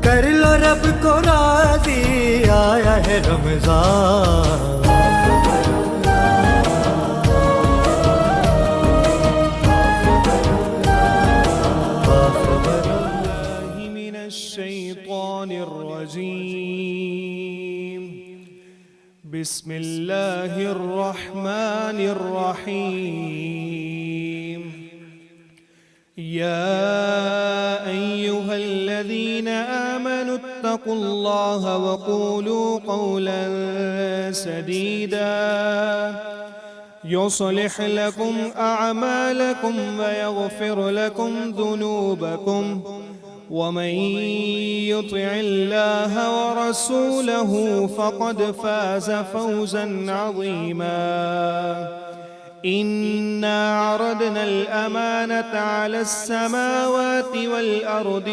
کر لو رب کو راضی، آیا ہے رمضان۔ من الشیطان الرجیم، بسم اللہ الرحمن الرحیم۔ یا ایہا الذین آمنوا اتقوا اللہ وقولوا قولا سدیدا يصلح لكم أعمالكم ويغفر لكم ذنوبكم ومن يطع الله ورسوله فقد فاز فوزا عظيما إنا عرضنا الأمانة على السماوات والأرض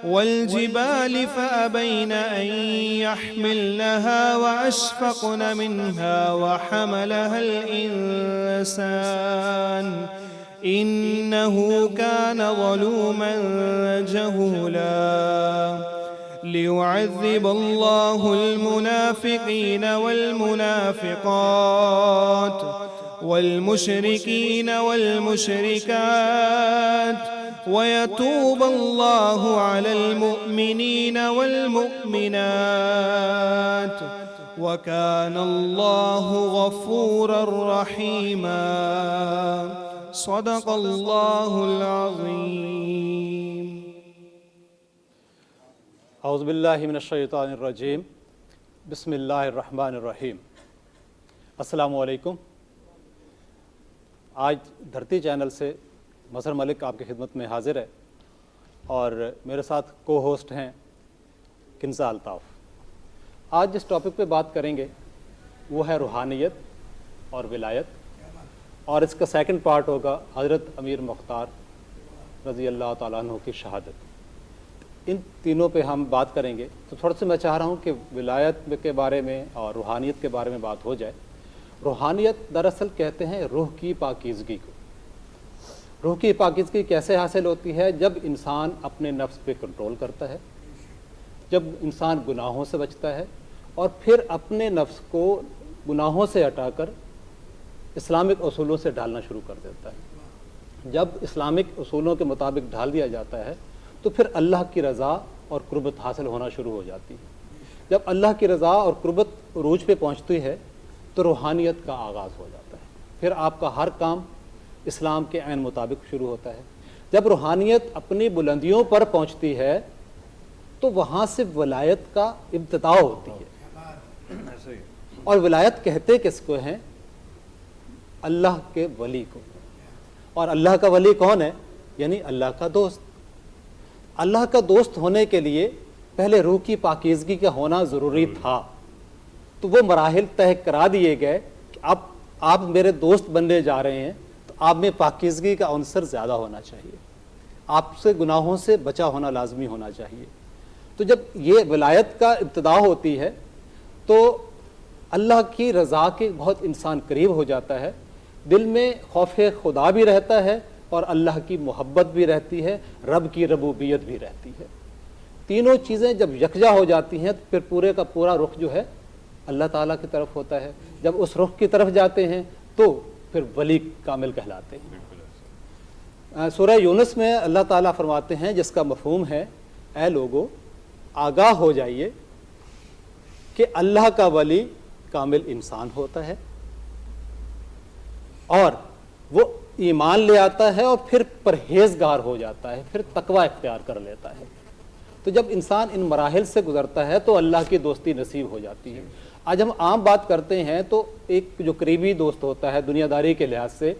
والجبال فأبين أن يحملنها وأشفقن منها وحملها الإنسان إنه كان ظلوما جهولا ليعذب الله المنافقين والمنافقات والمشركين والمشركات ويتوب الله على المؤمنين والمؤمنات وكان الله غفورا رحيما صدق الله العظيم۔ اعوذ باللہ من الشیطان الرجیم، بسم اللہ الرحمن الرحیم۔ السلام علیکم۔ آج دھرتی چینل سے مظہر ملک آپ کی خدمت میں حاضر ہے اور میرے ساتھ کو ہوسٹ ہیں کنزہ الطاف۔ آج جس ٹاپک پہ بات کریں گے وہ ہے روحانیت اور ولایت، اور اس کا سیکنڈ پارٹ ہوگا حضرت امیر مختار رضی اللہ تعالیٰ عنہ کی شہادت۔ ان تینوں پہ ہم بات کریں گے، تو تھوڑا سا میں چاہ رہا ہوں کہ ولایت کے بارے میں اور روحانیت کے بارے میں بات ہو جائے۔ روحانیت دراصل کہتے ہیں روح کی پاکیزگی کو۔ روح کی پاکیزگی کیسے حاصل ہوتی ہے؟ جب انسان اپنے نفس پہ کنٹرول کرتا ہے، جب انسان گناہوں سے بچتا ہے اور پھر اپنے نفس کو گناہوں سے ہٹا کر اسلامک اصولوں سے ڈھالنا شروع کر دیتا ہے۔ جب اسلامک اصولوں کے مطابق ڈھال دیا جاتا ہے تو پھر اللہ کی رضا اور قربت حاصل ہونا شروع ہو جاتی ہے۔ جب اللہ کی رضا اور قربت عروج پہ پہنچتی ہے تو روحانیت کا آغاز ہو جاتا ہے، پھر آپ کا ہر کام اسلام کے عین مطابق شروع ہوتا ہے۔ جب روحانیت اپنی بلندیوں پر پہنچتی ہے تو وہاں سے ولایت کا ابتدا ہوتی ہے۔ اور ولایت کہتے کس کو ہیں؟ اللہ کے ولی کو۔ اور اللہ کا ولی کون ہے؟ یعنی اللہ کا دوست۔ اللہ کا دوست ہونے کے لیے پہلے روح کی پاکیزگی کا ہونا ضروری تھا، تو وہ مراحل طے کرا دیے گئے کہ اب آپ میرے دوست بننے جا رہے ہیں تو آپ میں پاکیزگی کا عنصر زیادہ ہونا چاہیے، آپ سے گناہوں سے بچا ہونا لازمی ہونا چاہیے۔ تو جب یہ ولایت کا ابتدا ہوتی ہے تو اللہ کی رضا کے بہت انسان قریب ہو جاتا ہے، دل میں خوف خدا بھی رہتا ہے اور اللہ کی محبت بھی رہتی ہے، رب کی ربوبیت بھی رہتی ہے۔ تینوں چیزیں جب یکجا ہو جاتی ہیں تو پھر پورے کا پورا رخ جو ہے اللہ تعالیٰ کی طرف ہوتا ہے۔ جب اس رخ کی طرف جاتے ہیں تو پھر ولی کامل کہلاتے ہیں۔ سورہ یونس میں اللہ تعالیٰ فرماتے ہیں، جس کا مفہوم ہے اے لوگو آگاہ ہو جائیے کہ اللہ کا ولی کامل انسان ہوتا ہے اور وہ ایمان لے آتا ہے اور پھر پرہیزگار ہو جاتا ہے، پھر تقوی اختیار کر لیتا ہے۔ تو جب انسان ان مراحل سے گزرتا ہے تو اللہ کی دوستی نصیب ہو جاتی ہے۔ آج ہم عام بات کرتے ہیں تو ایک جو قریبی دوست ہوتا ہے دنیا داری کے لحاظ سے،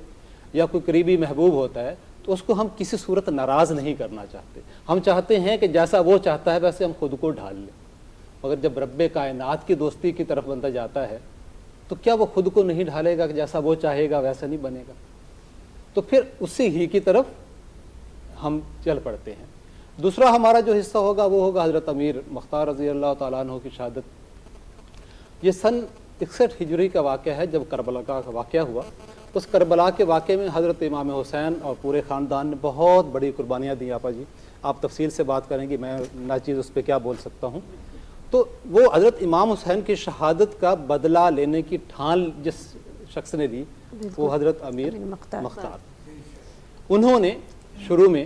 یا کوئی قریبی محبوب ہوتا ہے، تو اس کو ہم کسی صورت ناراض نہیں کرنا چاہتے۔ ہم چاہتے ہیں کہ جیسا وہ چاہتا ہے ویسے ہم خود کو ڈھال لیں، مگر جب رب کائنات کی دوستی کی طرف بندہ جاتا ہے تو کیا وہ خود کو نہیں ڈھالے گا کہ جیسا وہ چاہے گا ویسا نہیں بنے گا؟ تو پھر اسی ہی کی طرف ہم چل پڑتے ہیں۔ دوسرا ہمارا جو حصہ ہوگا وہ ہوگا حضرت امیر مختار رضی اللہ تعالیٰ عنہ کی شہادت۔ یہ سن 61 ہجری کا واقعہ ہے جب کربلا کا واقعہ ہوا۔ اس کربلا کے واقعے میں حضرت امام حسین اور پورے خاندان نے بہت بڑی قربانیاں دی آپا جی، آپ تفصیل سے بات کریں گی، میں ناچیز اس پہ کیا بول سکتا ہوں. تو وہ حضرت امام حسین کی شہادت کا بدلہ لینے کی ٹھان جس شخص نے دی وہ حضرت امیر مختار. انہوں نے شروع میں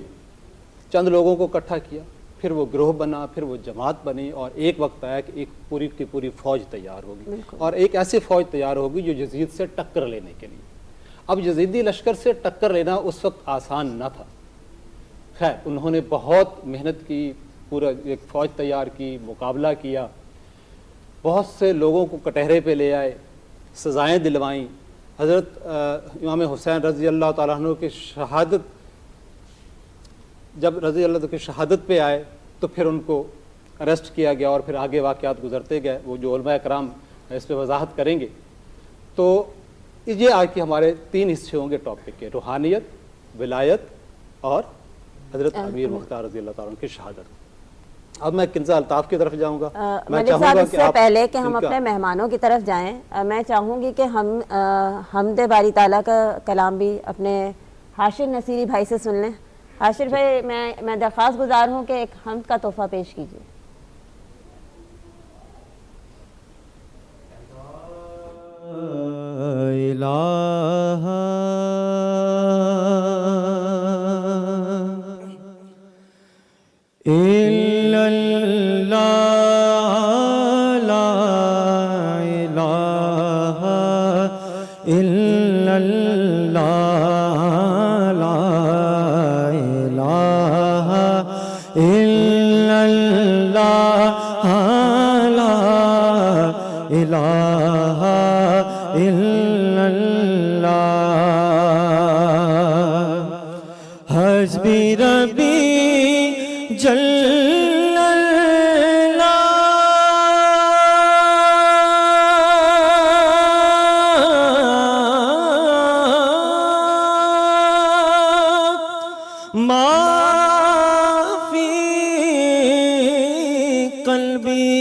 چند لوگوں کو اکٹھا کیا، پھر وہ گروہ بنا، پھر وہ جماعت بنی، اور ایک وقت آیا کہ ایک پوری کی پوری فوج تیار ہوگی، اور ایک ایسی فوج تیار ہوگی جو یزید سے ٹکر لینے کے لیے. اب یزیدی لشکر سے ٹکر لینا اس وقت آسان نہ تھا. خیر انہوں نے بہت محنت کی، پورا ایک فوج تیار کی، مقابلہ کیا، بہت سے لوگوں کو کٹہرے پہ لے آئے، سزائیں دلوائیں. حضرت امام حسین رضی اللہ تعالیٰ عنہ کی شہادت، جب رضی اللہ کی شہادت پہ آئے تو پھر ان کو اریسٹ کیا گیا، اور پھر آگے واقعات گزرتے گئے، وہ جو علماء کرام اس پہ وضاحت کریں گے. تو یہ آج کے ہمارے 3 حصے ہوں گے ٹاپک کے: روحانیت، ولایت اور حضرت امیر مختار رضی اللہ تعالیٰ عنہ کی شہادت. اب میں کنزا الطاف کی طرف جاؤں گا. میں ملک صاحب اس سے پہلے کہ ہم اپنے مہمانوں کی طرف جائیں، میں چاہوں گی کہ ہم حمد باری تعالیٰ کا کلام بھی اپنے حاشر نصیری بھائی سے سن لیں. حاشر بھائی میں درخواست گزار ہوں کہ ایک حمد کا تحفہ پیش کیجیے. حسبی ربی جل اللہ ما فی قلبی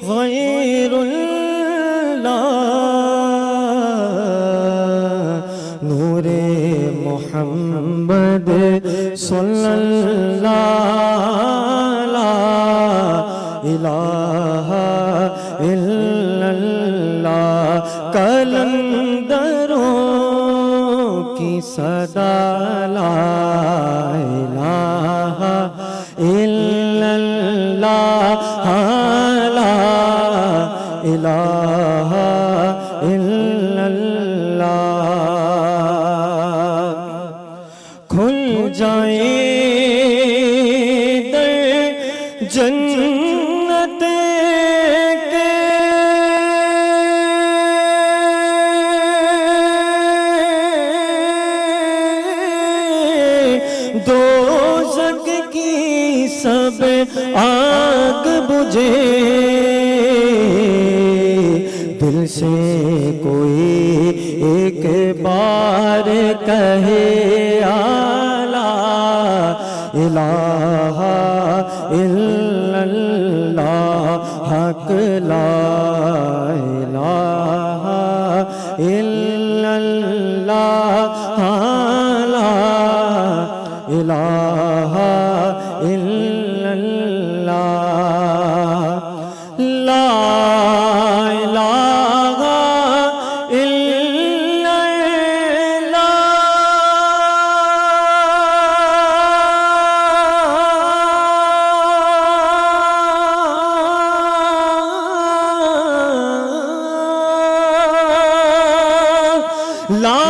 غیر اللہ نور محمد صلی اللہ لا الہ الا اللہ قلندروں کی صدا لا الہ الا اللہ لا الہ الا اللہ. کھل جائیں در جنت کے دوزخ کی سب آگ بجھے دل سے کوئی ایک بار کہے لا الہ الا اللہ حق لا الہ الا اللہ لا الہ الا اللہ لا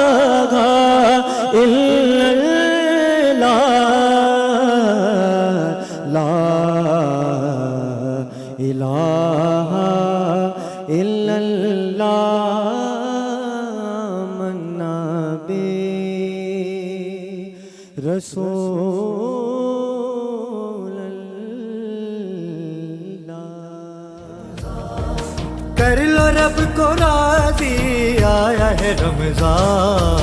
الہ الا اللہ لا الہ الا اللہ منا بے رسول اللہ. کر لو رب کو راضی آیا ہے رمضان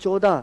14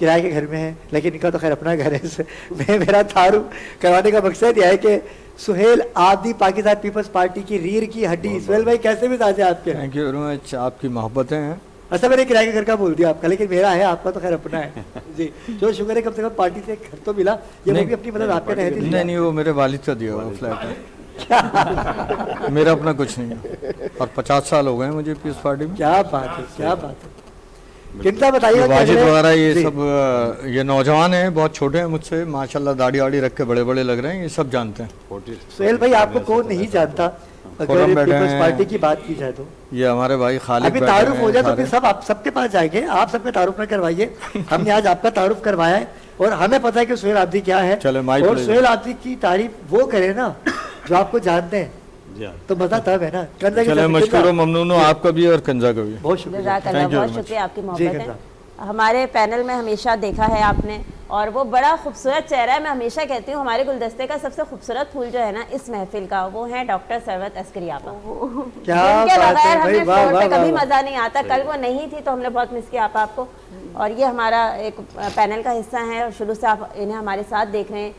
کرائے کے گھر میں ہیں، لیکن ان کا تو خیر اپنا گھر ہے. میرا تعارف کروانے کا مقصد یہ ہے کہ سہیل آبدی پاکستان پیپلز پارٹی کی ریڑھ کی ہڈی. سہیل بھائی کیسے مزاج ہے آپ کے؟ Thank you very much. آپ کی محبتیں ہیں. ایسا میں نے کرائے کے گھر کا بول دیا آپ کا، لیکن میرا ہے، آپ کا تو خیر اپنا ہے. جی جو شکر ہے کم سے کم پارٹی سے گھر تو ملا. یہ وہ بھی اپنی مدد آپ کے تحت ہی نہیں وہ میرے والد کا دیا ہوا فلیٹ ہے، میرا اپنا کچھ نہیں ہے. اور 50 سال ہو گئے ہیں مجھے پیپلز پارٹی میں. کیا بات ہے، کیا بات ہے. کنتا بتائیے واجد وغیرہ یہ سب یہ نوجوان ہیں، بہت چھوٹے ہیں مجھ سے، ماشاءاللہ داڑھی واڑی رکھ کے بڑے بڑے لگ رہے ہیں، یہ سب جانتے ہیں. سہیل بھائی آپ کو کون نہیں جانتا اگر پیپلز پارٹی کی بات کی جائے تو؟ یہ ہمارے بھائی خالد ابھی تعارف ہو جائے تو پھر سب آپ سب کے پاس جائیں گے. آپ سب کا تعارف نہ کروائیے، ہم نے آج آپ کا تعارف کروایا ہے اور ہمیں پتہ ہے کہ سہیل آبدی کیا ہے. اور سہیل آبدی کی تعریف وہ کرے نا جو آپ کو جانتے ہیں تو مزہ تب ہے نا. چلے مشکور و ممنون ہوں آپ کا بھی اور کنزا کا بھی. بہت شکریہ. جزاک اللہ، بہت شکریہ آپ کی محبت ہے. ہمارے پینل میں ہمیشہ دیکھا ہے آپ نے، اور وہ بڑا خوبصورت چہرہ ہے. میں ہمیشہ کہتی ہوں ہمارے گلدستے کا سب سے خوبصورت پھول جو ہے نا اس محفل کا، وہ ہے ڈاکٹر ثروت عسکری آپا. جن کے بغیر ہمیں فلور پہ کبھی مزہ نہیں آتا. کل وہ نہیں تھی تو ہم نے بہت مس کیا آپ کو. اور یہ ہمارا ایک پینل کا حصہ ہے اور شروع سے آپ انہیں ہمارے ساتھ دیکھ رہے ہیں.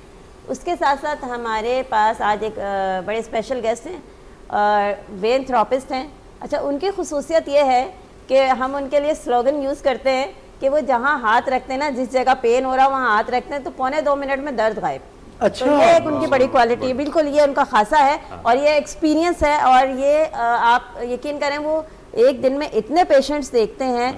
اس کے ساتھ ساتھ ہمارے پاس آج ایک بڑے اسپیشل گیسٹ ہیں، وین تھراپسٹ ہیں. اچھا، ان کی خصوصیت یہ ہے کہ ہم ان کے لیے سلوگن یوز کرتے ہیں کہ وہ جہاں ہاتھ رکھتے ہیں نا، جس جگہ پین ہو رہا وہاں ہاتھ رکھتے ہیں تو 1.25 منٹ میں درد غائب. اچھا، تو یہ ایک ان کی بڑی کوالٹی ہے. بالکل یہ ان کا خاصہ ہے اور یہ ایکسپیرینس ہے. اور یہ آپ یقین کریں وہ ایک دن میں اتنے پیشنٹس دیکھتے ہیں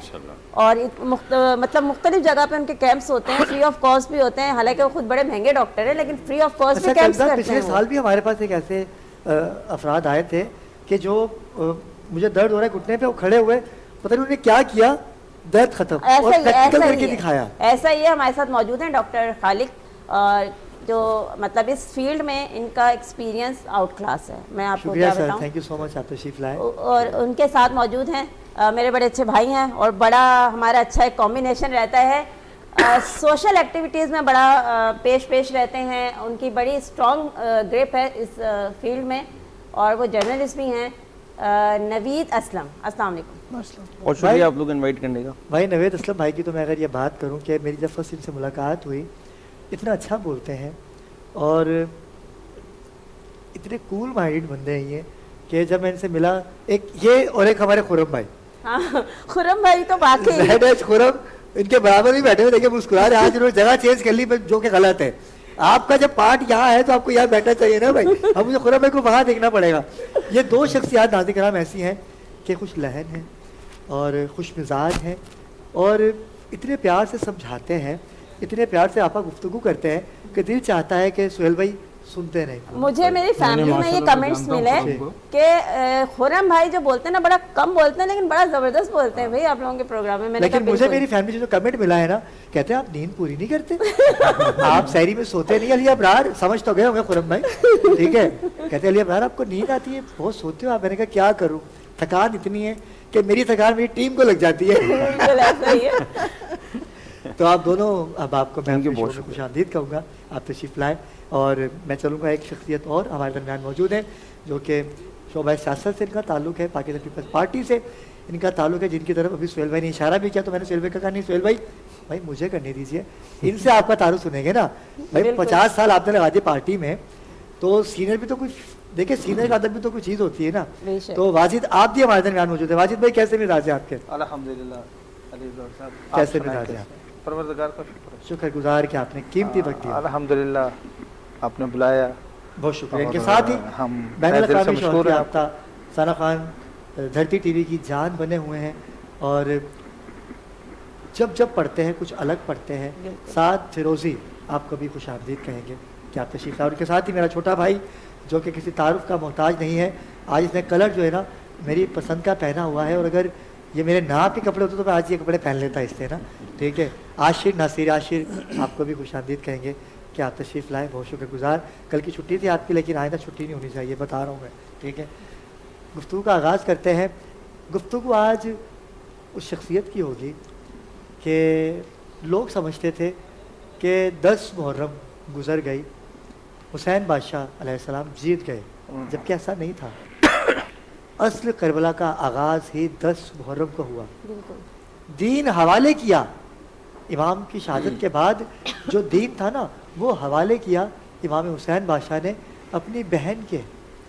اور مطلب مختلف جگہ پہ ان کے کیمپس ہوتے ہیں، فری آف کاسٹ بھی ہوتے ہیں. حالانکہ وہ خود بڑے مہنگے ڈاکٹر ہیں لیکن فری آف کاسٹ بھی کیمپس کرتے ہیں. پچھلے سال بھی ہمارے پاس ایک ایسے افراد آئے تھے کہ جو مجھے درد ہو رہا ہے گھٹنے پہ، وہ کھڑے ہوئے، پتہ نہیں انہوں نے کیا کیا، درد ختم اور پریکٹیکل کر کے دکھایا. ایسا ہی ہے. ہمارے ساتھ موجود ہیں ڈاکٹر خالق، اور جو مطلب اس فیلڈ میں ان کا ایکسپیرینس آؤٹ کلاس ہے. میں آپ کو کیا بتاؤں. تھینک یو سو مچ، آپ تشریف لائے. اور ان کے ساتھ موجود ہیں میرے بڑے اچھے بھائی ہیں اور بڑا ہمارا اچھا ایک کمبینیشن رہتا ہے. سوشل ایکٹیویٹیز میں بڑا پیش رہتے ہیں. ان کی بڑی اسٹرانگ گرپ ہے اس فیلڈ میں اور وہ جرنلسٹ بھی ہیں. نوید اسلم، السلام علیکم. بہت شکریہ آپ لوگ انوائٹ کرنے کا. بھائی نوید اسلم بھائی کی تو میں اگر یہ بات کروں کہ میری جب فرسٹ ان سے ملاقات ہوئی، اتنا اچھا بولتے ہیں اور اتنے کول مائنڈ بندے ہیں یہ کہ جب میں ان سے ملا، ایک یہ اور ایک ہمارے خرم بھائی. ہاں خرم بھائی تو واقعی خرم ان کے برابر ہی بیٹھے ہوئے دیکھے مسکرا رہے. آج انہوں نے جگہ چینج کر لی جو کہ غلط ہے. آپ کا جب پارٹ یہاں ہے تو آپ کو یہاں بیٹھنا چاہیے نا بھائی. اب مجھے خرم بھائی کو وہاں دیکھنا پڑے گا. یہ دو شخصیات ناظرین کرام ایسی ہیں کہ خوش لہن ہیں اور خوش مزاج ہیں اور اتنے پیار سے سمجھاتے ہیں، اتنے پیار سے آپا گفتگو کرتے ہیں کہ دل چاہتا ہے کہ سہیل بھائی سنتے نہیں. مجھے میری فیملی میں یہ کمنٹس ملے کہ خرم بھائی جو بولتے ہیں نا بڑا کم بولتے ہیں لیکن بڑا زبردست بولتے ہیں بھائی آپ لوگوں کے پروگرام میں. لیکن مجھے میری فیملی سے جو کمنٹ ملا ہے نا، کہتے ہیں آپ نیند پوری نہیں کرتے، آپ سحری میں سوتے نہیں. علی ابرار سمجھ تو گئے ہوں گے خرم بھائی، ٹھیک ہے. کہتے ہیں علی ابرار آپ کو نیند آتی ہے، بہت سوتے ہو آپ. میں نے کہا کیا کروں، تھکان اتنی ہے کہ میری تھکان میری ٹیم کو لگ جاتی ہے. تو آپ دونوں، اب آپ کو میں خوش آمدید کہوں گا، آپ تشریف لائیں. اور میں چلوں گا ایک شخصیت اور ہمارے درمیان موجود ہیں جو کہ شعبہ سیاست سے ان کا تعلق ہے، پاکستان پیپلز پارٹی سے ان کا تعلق ہے، جن کی طرف ابھی سہیل بھائی نے اشارہ بھی کیا تو میں نے سہیل بھائی کا کہا نہیں سہیل بھائی مجھے کرنے دیجیے، ان سے آپ کا تعارف سنیں گے نا. بھائی 50 سال آپ نے لگا دیے پارٹی میں تو سینئر بھی تو کچھ دیکھیں، سینئر کا ادب بھی تو کوئی چیز ہوتی ہے نا. تو واجد آپ بھی ہمارے درمیان موجود ہیں. واجد بھائی کیسے مزاج ہیں آپ کے؟ الحمدللہ. علی صاحب کیسے مزاج ہیں آپ؟ پروردگار کا شکر گزار کہ آپ نے قیمتی وقت دیا. الحمدللہ آپ نے بلایا، بہت شکریہ. ان کے ساتھ ہی بین الاقوامی شہرت یافتہ ثنا خان دھرتی ٹی وی کی جان بنے ہوئے ہیں اور جب پڑھتے ہیں کچھ الگ پڑھتے ہیں. ساتھ فیروزی آپ کو بھی خوش آمدید کہیں گے کہ آپ تشریف لائے. اور ان کے ساتھ ہی میرا چھوٹا بھائی جو کہ کسی تعارف کا محتاج نہیں ہے. آج اس نے کلر جو ہے نا میری پسند کا پہنا ہوا ہے اور اگر یہ میرے ناپ کے کپڑے ہوتے تو میں آج یہ کپڑے پہن لیتا اس سے نا. ٹھیک ہے. عاشر ناصر عاشر آپ کو بھی خوش آمدید کہیں گے کہ آپ تشریف لائیں. بہت شکر گزار. کل کی چھٹی تھی آپ کی لیکن آئندہ چھٹی نہیں ہونی چاہیے، بتا رہا ہوں میں. ٹھیک ہے. گفتگو کا آغاز کرتے ہیں. گفتگو آج اس شخصیت کی ہوگی کہ لوگ سمجھتے تھے کہ 10 محرم گزر گئی، حسین بادشاہ علیہ السلام جیت گئے، جبکہ ایسا نہیں تھا. اصل کربلا کا آغاز ہی 10 محرم کو ہوا. دین حوالے کیا امام کی شہادت کے بعد جو دین تھا نا وہ حوالے کیا امام حسین بادشاہ نے اپنی بہن کے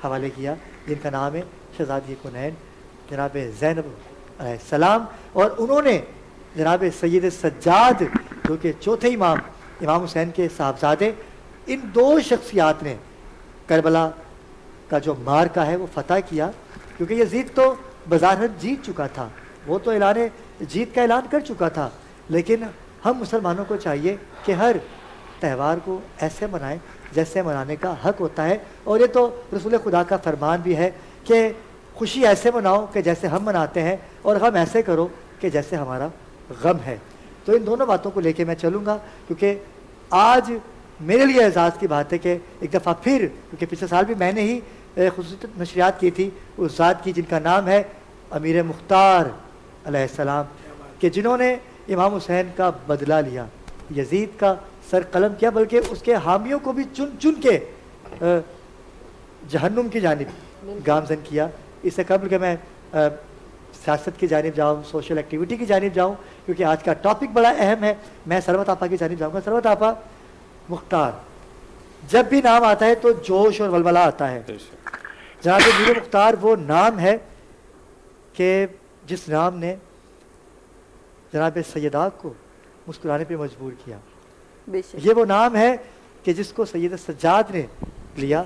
حوالے کیا جن کا نام ہے شہزادی کنین جناب زینب علیہ السلام، اور انہوں نے جناب سید سجاد جو کہ چوتھے امام امام حسین کے صاحبزادے، ان دو شخصیات نے کربلا کا جو مارکا ہے وہ فتح کیا، کیونکہ یزید تو بظاہر جیت چکا تھا، وہ تو جیت کا اعلان کر چکا تھا، لیکن ہم مسلمانوں کو چاہیے کہ ہر تہوار کو ایسے منائیں جیسے منانے کا حق ہوتا ہے، اور یہ تو رسول خدا کا فرمان بھی ہے کہ خوشی ایسے مناؤ کہ جیسے ہم مناتے ہیں، اور غم ایسے کرو کہ جیسے ہمارا غم ہے۔ تو ان دونوں باتوں کو لے کے میں چلوں گا، کیونکہ آج میرے لیے اعزاز کی بات ہے کہ ایک دفعہ پھر، کیونکہ پچھلے سال بھی میں نے ہی خصوصی نشریات کی تھی اس ذات کی جن کا نام ہے امیر مختار علیہ السلام، کہ جنہوں نے امام حسین کا بدلہ لیا، یزید کا سر قلم کیا، بلکہ اس کے حامیوں کو بھی چن چن کے جہنم کی جانب گامزن کیا۔ اس سے قبل کہ میں سیاست کی جانب جاؤں، سوشل ایکٹیویٹی کی جانب جاؤں، کیونکہ آج کا ٹاپک بڑا اہم ہے، میں ثروت آپا کی جانب جاؤں گا۔ ثروت آپا، مختار، جب بھی نام آتا ہے تو جوش اور ولولہ آتا ہے۔ جناب امیر مختار وہ نام ہے کہ جس نام نے جناب سیدہ کو مسکرانے پہ مجبور کیا، یہ وہ نام ہے کہ جس کو سید سجاد نے لیا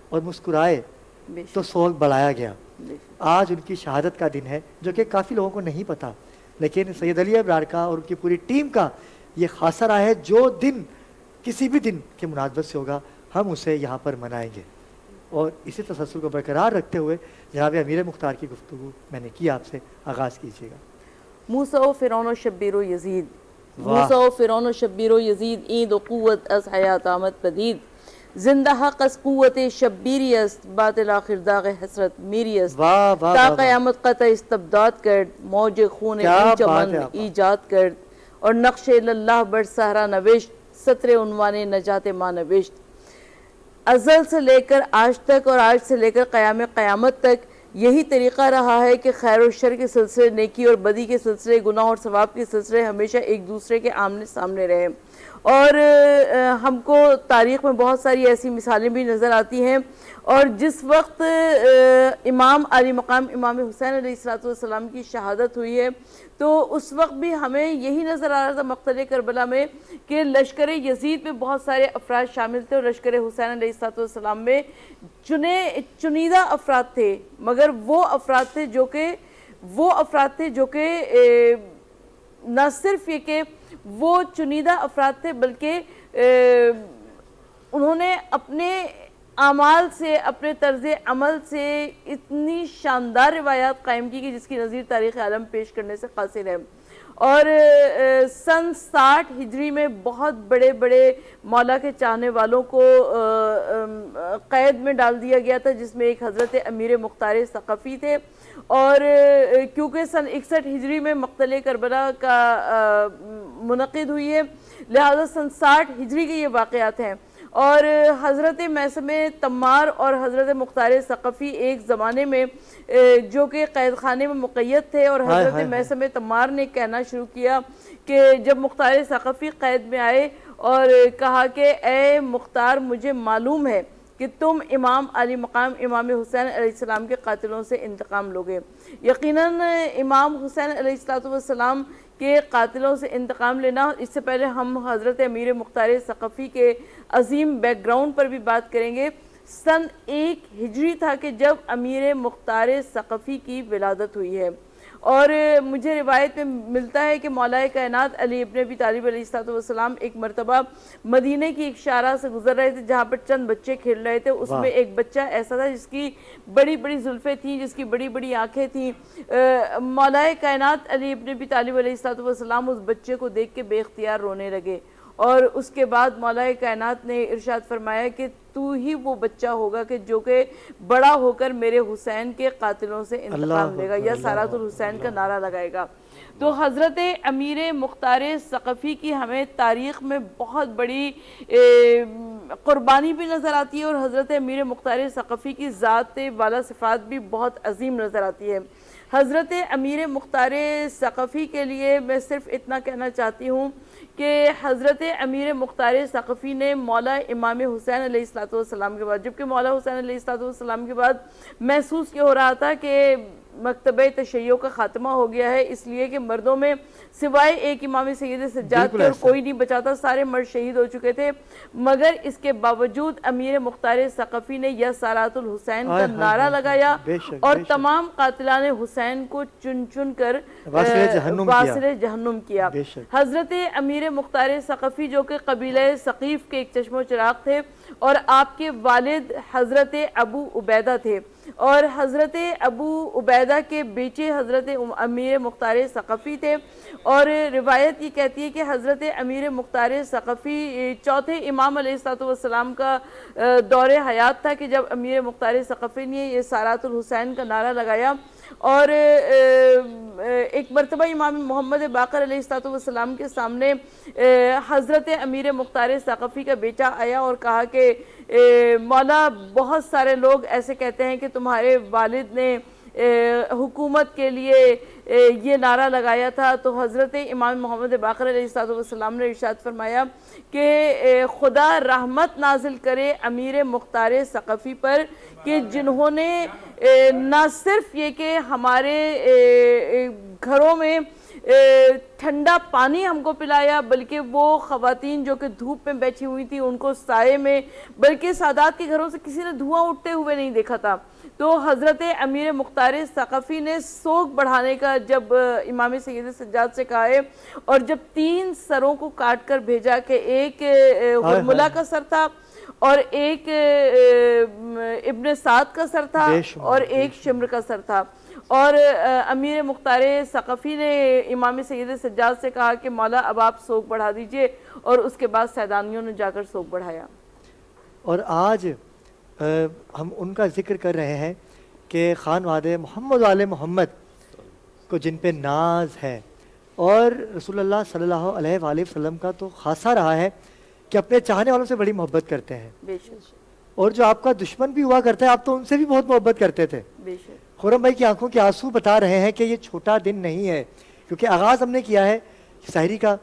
اور مسکرائے تو سوگ بڑھایا گیا۔ آج ان کی شہادت کا دن ہے، جو کہ کافی لوگوں کو نہیں پتا، لیکن سید علی ابرار کا اور ان کی پوری ٹیم کا یہ خاصہ رہا ہے، جو دن کسی بھی دن کے مناسبت سے ہوگا ہم اسے یہاں پر منائیں گے۔ اور اسی تسلسل کو برقرار رکھتے ہوئے جناب امیر مختار کی گفتگو میں نے کی، آپ سے آغاز کیجیے گا۔ موسیٰ و فرعون و شبیر و یزید، موسیٰ و فرعون و شبیر و یزید، این دو قوت از حیات آمد پدید، زندہ حق از قوت شبیری است، باطل آخر داغ حسرت میری است، تا قیامت قطع استبداد کرد، موج خون این چمن ایجاد کرد، اور نقش اللہ بر صحرا نوشت، سطر عنوان نجات ماں نوشت۔ ازل سے لے کر آج تک اور آج سے لے کر قیام قیامت تک یہی طریقہ رہا ہے کہ خیر و شر کے سلسلے، نیکی اور بدی کے سلسلے، گناہ اور ثواب کے سلسلے ہمیشہ ایک دوسرے کے آمنے سامنے رہے، اور ہم کو تاریخ میں بہت ساری ایسی مثالیں بھی نظر آتی ہیں۔ اور جس وقت امام علی مقام امام حسین علیہ السلام کی شہادت ہوئی ہے تو اس وقت بھی ہمیں یہی نظر آ رہا تھا مقتل کربلا میں کہ لشکر یزید میں بہت سارے افراد شامل تھے، اور لشکر حسین علیہ السلام میں چنیدہ افراد تھے، مگر وہ افراد تھے جو کہ نہ صرف یہ کہ وہ چنیدہ افراد تھے، بلکہ انہوں نے اپنے اعمال سے، اپنے طرز عمل سے اتنی شاندار روایات قائم کی کہ جس کی نظیر تاریخ عالم پیش کرنے سے قاصر ہے۔ اور سن 60 ہجری میں بہت بڑے بڑے مولا کے چاہنے والوں کو قید میں ڈال دیا گیا تھا، جس میں ایک حضرت امیر مختار ثقفی تھے، اور کیونکہ سن 61 ہجری میں مقتل کربلا کا منعقد ہوئی ہے، لہذا سن 60 ہجری کے یہ واقعات ہیں۔ اور حضرت میثم تمار اور حضرت مختار ثقفی ایک زمانے میں جو کہ قید خانے میں مقید تھے، اور حضرت میثم تمار نے کہنا شروع کیا کہ جب مختار ثقفی قید میں آئے اور کہا کہ اے مختار، مجھے معلوم ہے کہ تم امام علی مقام امام حسین علیہ السلام کے قاتلوں سے انتقام لوگے۔ یقیناً امام حسین علیہ السلام کے قاتلوں سے انتقام لینا، اس سے پہلے ہم حضرت امیر مختار ثقفی کے عظیم بیک گراؤنڈ پر بھی بات کریں گے۔ سن 1 ہجری تھا کہ جب امیر مختار ثقفی کی ولادت ہوئی ہے، اور مجھے روایت میں ملتا ہے کہ مولا کائنات علی ابن ابی طالب علیہ السلام ایک مرتبہ مدینہ کی ایک شارع سے گزر رہے تھے جہاں پر چند بچے کھیل رہے تھے، اس میں ایک بچہ ایسا تھا جس کی بڑی بڑی زلفیں تھیں، جس کی بڑی بڑی آنکھیں تھیں۔ مولا کائنات علی ابن ابی طالب علیہ السلام اس بچے کو دیکھ کے بے اختیار رونے لگے، اور اس کے بعد مولا کائنات نے ارشاد فرمایا کہ تو ہی وہ بچہ ہوگا کہ جو کہ بڑا ہو کر میرے حسین کے قاتلوں سے انتقام لے گا یا سارات الحسین کا نعرہ لگائے گا۔ تو حضرت امیر مختار ثقفی کی ہمیں تاریخ میں بہت بڑی قربانی بھی نظر آتی ہے، اور حضرت امیر مختار ثقفی کی ذات والا صفات بھی بہت عظیم نظر آتی ہے۔ حضرت امیر مختار ثقفی کے لیے میں صرف اتنا کہنا چاہتی ہوں کہ حضرت امیر مختار ثقفی نے مولا امام حسین علیہ السلام کے بعد، جبکہ مولا حسین علیہ السلام کے بعد محسوس یہ ہو رہا تھا کہ مکتبہ تشیع کا خاتمہ ہو گیا ہے، اس لیے کہ مردوں میں سوائے ایک امام سید سجاد کے اور کوئی نہیں بچا تھا، سارے مرد شہید ہو چکے تھے، مگر اس کے باوجود امیر مختار ثقفی نے یا سارات الحسین کا نعرہ لگایا اور تمام قاتلان حسین کو چن چن کر واصل جہنم کیا۔ حضرت امیر مختار ثقفی جو کہ قبیلہ ثقیف کے ایک چشم و چراغ تھے، اور آپ کے والد حضرت ابو عبیدہ تھے، اور حضرت ابو عبیدہ کے بیٹے حضرت امیر مختار ثقفی تھے، اور روایت یہ کہتی ہے کہ حضرت امیر مختار ثقفی چوتھے امام علیہ السلام کا دور حیات تھا کہ جب امیر مختار ثقفی نے یہ سارات الحسین کا نعرہ لگایا، اور ایک مرتبہ امام محمد باقر علیہ السلام کے سامنے حضرت امیر مختار ثقفی کا بیٹا آیا اور کہا کہ مولا بہت سارے لوگ ایسے کہتے ہیں کہ تمہارے والد نے حکومت کے لیے یہ نعرہ لگایا تھا، تو حضرت امام محمد باقر علیہ السلام نے ارشاد فرمایا کہ خدا رحمت نازل کرے امیر مختار ثقفی پر کہ جنہوں نے نہ صرف یہ کہ ہمارے گھروں میں ٹھنڈا پانی ہم کو پلایا، بلکہ وہ خواتین جو کہ دھوپ میں بیٹھی ہوئی تھی ان کو سائے میں، بلکہ سادات کے گھروں سے کسی نے دھواں اٹھتے ہوئے نہیں دیکھا تھا۔ تو حضرت امیر مختار ثقفی نے سوگ بڑھانے کا جب امام سید سجاد سے کہا ہے، اور جب 3 سروں کو کاٹ کر بھیجا کہ ایک حرملہ کا سر تھا، اور ایک ابن سعد کا سر تھا، اور ایک شمر کا سر تھا، اور امیر مختار ثقفی نے امام سید سجاد سے کہا کہ مولا اب آپ سوگ بڑھا دیجئے، اور اس کے بعد سیدانیوں نے جا کر سوگ بڑھایا۔ اور آج ہم ان کا ذکر کر رہے ہیں کہ خانواد محمد آل محمد کو جن پہ ناز ہے، اور رسول اللہ صلی اللہ علیہ وآلہ وسلم کا تو خاصہ رہا ہے کہ اپنے چاہنے والوں سے بڑی محبت کرتے ہیں، بے شک، اور جو آپ کا دشمن بھی ہوا کرتا ہے آپ تو ان سے بھی بہت محبت کرتے تھے۔ بے شک۔ خرم بھائی کی آنکھوں کے آنسو بتا رہے ہیں کہ یہ چھوٹا دن نہیں ہے، کیونکہ آغاز ہم نے کیا ہے سحری کا،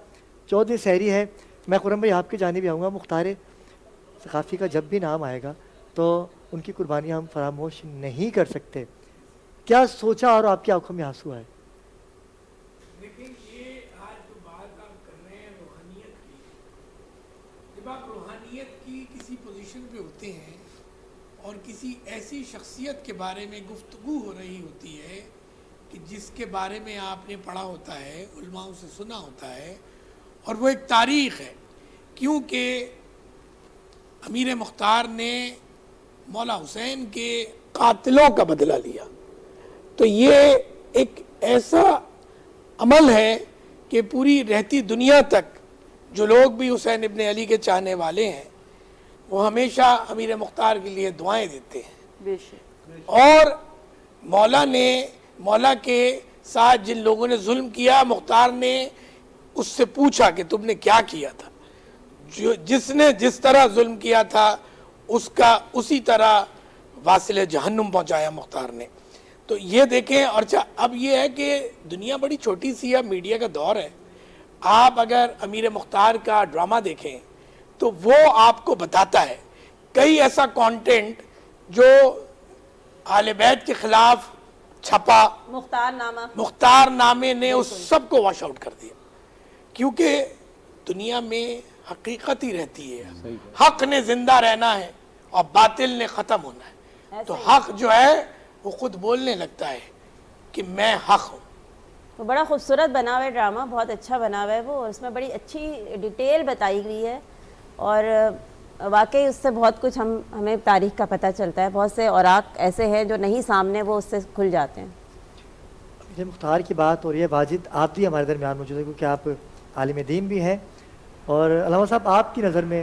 14 سحری ہے۔ میں خرم بھائی آپ کی جانب بھی آؤں گا، مختار ثقفی کا جب بھی نام آئے گا تو ان کی قربانیاں ہم فراموش نہیں کر سکتے۔ کیا سوچا اور آپ کی آنکھوں میں آنسو آئے؟ دیکھیں یہ آج جو بات آپ کر رہے ہیں روحانیت کی، جب آپ روحانیت کی کسی پوزیشن پہ ہوتے ہیں اور کسی ایسی شخصیت کے بارے میں گفتگو ہو رہی ہوتی ہے کہ جس کے بارے میں آپ نے پڑھا ہوتا ہے، علماء سے سنا ہوتا ہے، اور وہ ایک تاریخ ہے، کیونکہ امیر مختار نے مولا حسین کے قاتلوں کا بدلہ لیا، تو یہ ایک ایسا عمل ہے کہ پوری رہتی دنیا تک جو لوگ بھی حسین ابن علی کے چاہنے والے ہیں وہ ہمیشہ امیر مختار کے لیے دعائیں دیتے ہیں۔ بے شک۔ اور مولا کے ساتھ جن لوگوں نے ظلم کیا، مختار نے اس سے پوچھا کہ تم نے کیا کیا تھا، جس نے جس طرح ظلم کیا تھا اس کا اسی طرح واصل جہنم پہنچایا مختار نے۔ تو یہ دیکھیں، اور اب یہ ہے کہ دنیا بڑی چھوٹی سی ہے، میڈیا کا دور ہے، آپ اگر امیر مختار کا ڈرامہ دیکھیں تو وہ آپ کو بتاتا ہے کئی ایسا کانٹینٹ جو آل بیت کے خلاف چھپا، مختار نامے نے اس سب کو واش آؤٹ کر دیا، کیونکہ دنیا میں حقیقت ہی رہتی ہے، حق نے زندہ رہنا ہے اور باطل نے ختم ہونا ہے، تو حق جو ہے وہ خود بولنے لگتا ہے کہ میں حق ہوں۔ وہ بڑا خوبصورت بنا ہوا ہے ڈرامہ، بہت اچھا بنا ہوا ہے وہ، اس میں بڑی اچھی ڈیٹیل بتائی گئی ہے، اور واقعی اس سے بہت کچھ ہمیں تاریخ کا پتہ چلتا ہے، بہت سے اوراق ایسے ہیں جو نہیں سامنے وہ اس سے کھل جاتے ہیں۔ یہ مختار کی بات ہو رہی ہے، واجد آپ بھی ہمارے درمیان موجود ہے کیونکہ آپ عالم دین بھی ہیں، اور علامہ صاحب آپ کی نظر میں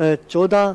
14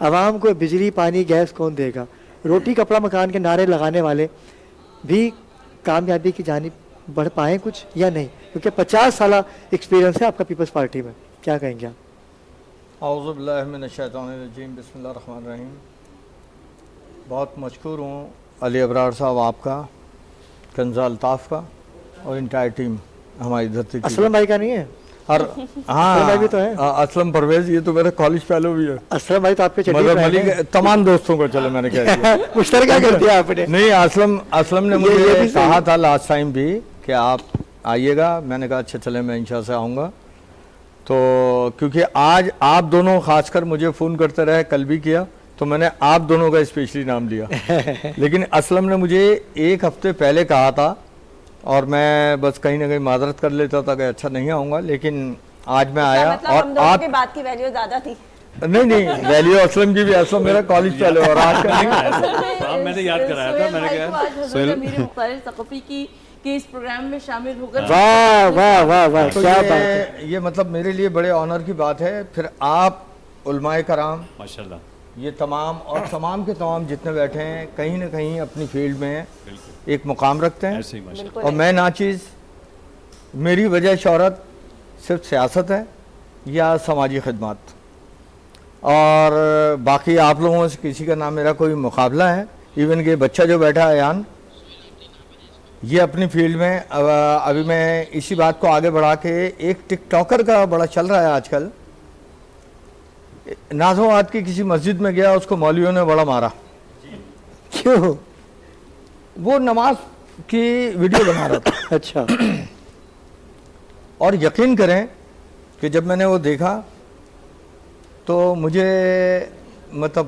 عوام کو بجلی پانی گیس کون دے گا؟ روٹی کپڑا مکان کے نعرے لگانے والے بھی کامیابی کی جانب بڑھ پائیں کچھ یا نہیں؟ کیونکہ 50 سالہ ایکسپیرینس ہے آپ کا پیپلز پارٹی میں، کیا کہیں گے آپ؟ اعوذ باللہ من الشیطان الرجیم، بسم اللہ الرحمن الرحیم۔ بہت مشکور ہوں علی ابرار صاحب آپ کا، کنزا الطاف کا، اور انٹائر ٹیم ہماری دھرتی کی۔ اسلم بھائی کا نہیں ہے؟ اور اسلم بھائی بھی تو ہیں۔ اسلم پرویز یہ تو میرا کالج فیلو بھی ہے۔ اسلم بھائی تو آپ کے چٹی مظہر فرینڈ ملک ہیں۔ تمام دوستوں کو چلو میں نے کہہ دیا مشترکہ کر دیا آپ نے۔ نہیں، اسلم نے یہ مجھے بھی صحیح کہا تھا لاسٹ ٹائم بھی کہ آپ آئیے گا، میں نے کہا اچھا چلے میں انشاءاللہ سے آؤں گا۔ تو کیونکہ آج آپ دونوں خاص کر مجھے فون کرتے رہے، کل بھی کیا، تو میں نے آپ دونوں کا اسپیشلی نام لیا، لیکن اسلم نے مجھے ایک ہفتے پہلے کہا تھا، اور میں بس کہیں نہ کہیں معذرت کر لیتا تھا کہ اچھا نہیں آؤں گا، لیکن آج میں آیا۔ اور ہم دونوں آپ کی بات کی ویلیو زیادہ تھی۔ نہیں ویلیو اسلم کی بھی، اسلم میرا کالج فیلو اور آج کا نہیں۔ میں نے یاد کرایا تھا، میں نے کہا سہیل امیر مختار ثقفی کی کہ اس پروگرام میں شامل ہو کر واہ واہ واہ واہ، تو کیا بات ہے۔ یہ مطلب میرے لیے بڑے آنر کی بات ہے۔ پھر آپ علماء کرام ماشاءاللہ، یہ تمام اور تمام کے تمام جتنے بیٹھے ہیں کہیں نہ کہیں اپنی فیلڈ میں ایک مقام رکھتے ہیں، ایسے ہی ماشاءاللہ۔ اور میں ناچیز، میری وجہ شہرت صرف سیاست ہے یا سماجی خدمات، اور باقی آپ لوگوں سے کسی کا نام میرا کوئی مقابلہ ہے۔ ایون کہ بچہ جو بیٹھا ہے ایان، یہ اپنی فیلڈ میں ابھی میں اسی بات کو آگے بڑھا کے ایک ٹک ٹاکر کا بڑا چل رہا ہے آج کل۔ نازوآباد کی کسی مسجد میں گیا، اس کو مولویوں نے بڑا مارا۔ کیوں؟ وہ نماز کی ویڈیو بنا رہا تھا۔ اچھا، اور یقین کریں کہ جب میں نے وہ دیکھا تو مجھے مطلب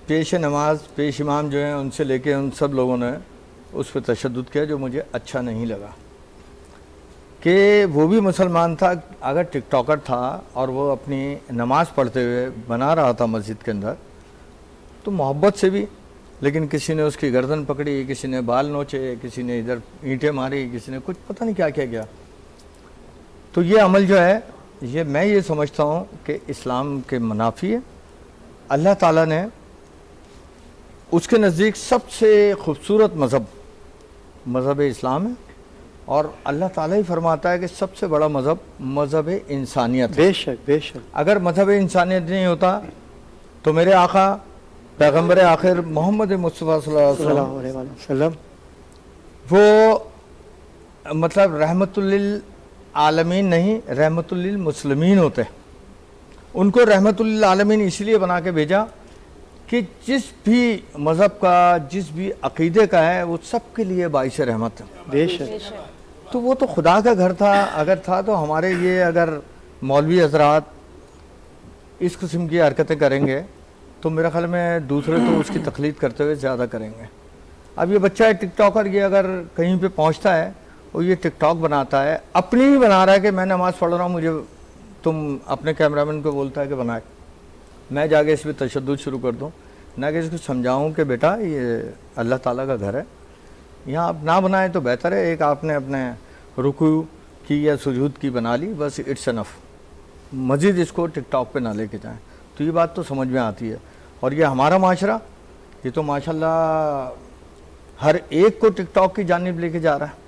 پیش نماز، پیش امام جو ہیں ان سے لے کے ان سب لوگوں نے اس پہ تشدد کیا، جو مجھے اچھا نہیں لگا کہ وہ بھی مسلمان تھا۔ اگر ٹک ٹاکر تھا اور وہ اپنی نماز پڑھتے ہوئے بنا رہا تھا مسجد کے اندر، تو محبت سے بھی، لیکن کسی نے اس کی گردن پکڑی، کسی نے بال نوچے، کسی نے ادھر اینٹیں ماری، کسی نے کچھ پتہ نہیں کیا کیا گیا۔ تو یہ عمل جو ہے، یہ میں یہ سمجھتا ہوں کہ اسلام کے منافی ہے۔ اللہ تعالیٰ نے اس کے نزدیک سب سے خوبصورت مذہب اسلام ہے، اور اللہ تعالیٰ ہی فرماتا ہے کہ سب سے بڑا مذہب انسانیت ہے۔ بے شک بے شک۔ اگر مذہب انسانیت نہیں ہوتا تو میرے آقا پیغمبر آخر محمد مصطفیٰ صلی اللہ صلی اللہ علیہ وسلم وہ مطلب رحمت للعالمین نہیں، رحمت للمسلمین ہوتے۔ ان کو رحمت للعالمین اس لیے بنا کے بھیجا کہ جس بھی مذہب کا، جس بھی عقیدے کا ہے، وہ سب کے لیے باعث رحمت ہے۔ بے شک۔ تو وہ تو خدا کا گھر تھا، اگر تھا تو ہمارے یہ اگر مولوی حضرات اس قسم کی حرکتیں کریں گے تو میرا خیال میں دوسرے تو اس کی تقلید کرتے ہوئے زیادہ کریں گے۔ اب یہ بچہ ہے ٹک ٹاکر، یہ اگر کہیں پہ پہنچتا ہے اور یہ ٹک ٹاک بناتا ہے، اپنی ہی بنا رہا ہے کہ میں نماز پڑھ رہا ہوں، مجھے تم اپنے کیمرامین کو بولتا ہے کہ بنائے، میں جا کے اس پہ تشدد شروع کر دوں، نہ کہ اس کو سمجھاؤں کہ بیٹا یہ اللہ تعالیٰ کا گھر ہے، یہاں آپ نہ بنائیں تو بہتر ہے۔ ایک آپ نے اپنے رکوع کی یا سجود کی بنا لی، بس اٹس انف، مزید اس کو ٹک ٹاک پہ نہ لے کے جائیں۔ تو یہ بات تو سمجھ میں آتی ہے، اور یہ ہمارا معاشرہ، یہ تو ماشاءاللہ ہر ایک کو ٹک ٹاک کی جانب لے کے جا رہا ہے۔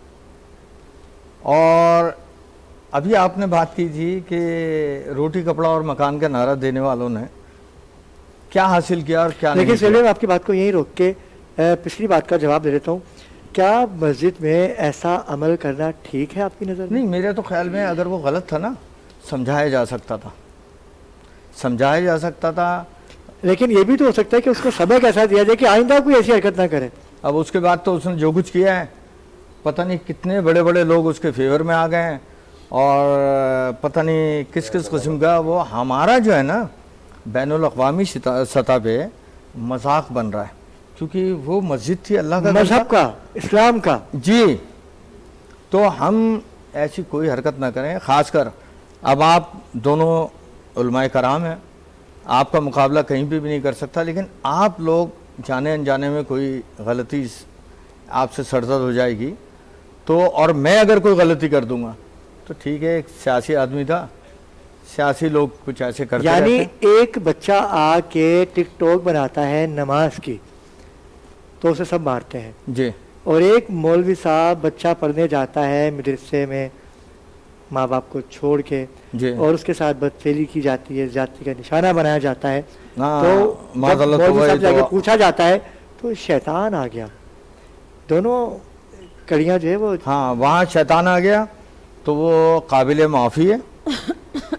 اور ابھی آپ نے بات کی تھی کہ روٹی کپڑا اور مکان کا نعرہ دینے والوں نے کیا حاصل کیا اور کیا نہیں لیکن کیا۔ سہیل، میں آپ کی بات کو یہیں روک کے پچھلی بات کا جواب دے دیتا ہوں۔ کیا مسجد میں ایسا عمل کرنا ٹھیک ہے آپ کی نظر میں؟ نہیں، میرے تو خیال میں اگر وہ غلط تھا نا، سمجھایا جا سکتا تھا۔ لیکن یہ بھی تو ہو سکتا ہے کہ اس کو سبق ایسا دیا جائے کہ آئندہ کوئی ایسی حرکت نہ کرے۔ اب اس کے بعد تو اس نے جو کچھ کیا ہے، پتہ نہیں کتنے بڑے بڑے لوگ اس کے فیور میں آ گئے ہیں، اور پتہ نہیں کس کس قسم کا وہ ہمارا جو ہے نا بین الاقوامی سطح پہ مذاق بن رہا ہے، کیونکہ وہ مسجد تھی اللہ کا، مذہب کا، اسلام کا۔ جی، تو ہم ایسی کوئی حرکت نہ کریں۔ خاص کر اب آپ دونوں علماء کرام ہیں، آپ کا مقابلہ کہیں پہ بھی نہیں کر سکتا، لیکن آپ لوگ جانے انجانے میں کوئی غلطی آپ سے سرزد ہو جائے گی تو، اور میں اگر کوئی غلطی کر دوں گا تو ٹھیک ہے، ایک سیاسی آدمی تھا، سیاسی لوگ کچھ ایسے کرتے یعنی رہتے ہیں۔ ایک بچہ آ کے ٹک ٹاک بناتا ہے نماز کی تو اسے سب مارتے ہیں، جی اور ایک مولوی صاحب بچہ پڑھنے جاتا ہے مدرسے میں ماں باپ کو چھوڑ کے، جی اور اس کے ساتھ بدفعلی کی جاتی ہے، زیادتی کا نشانہ بنایا جاتا ہے، ہاں، تو معاذ جب اللہ مولوی توبہ صاحب جا کے توبہ۔ پوچھا جاتا ہے تو شیطان آ گیا، دونوں کڑیاں جو ہے وہ ہاں وہاں شیطان آ گیا تو وہ قابل معافی ہے،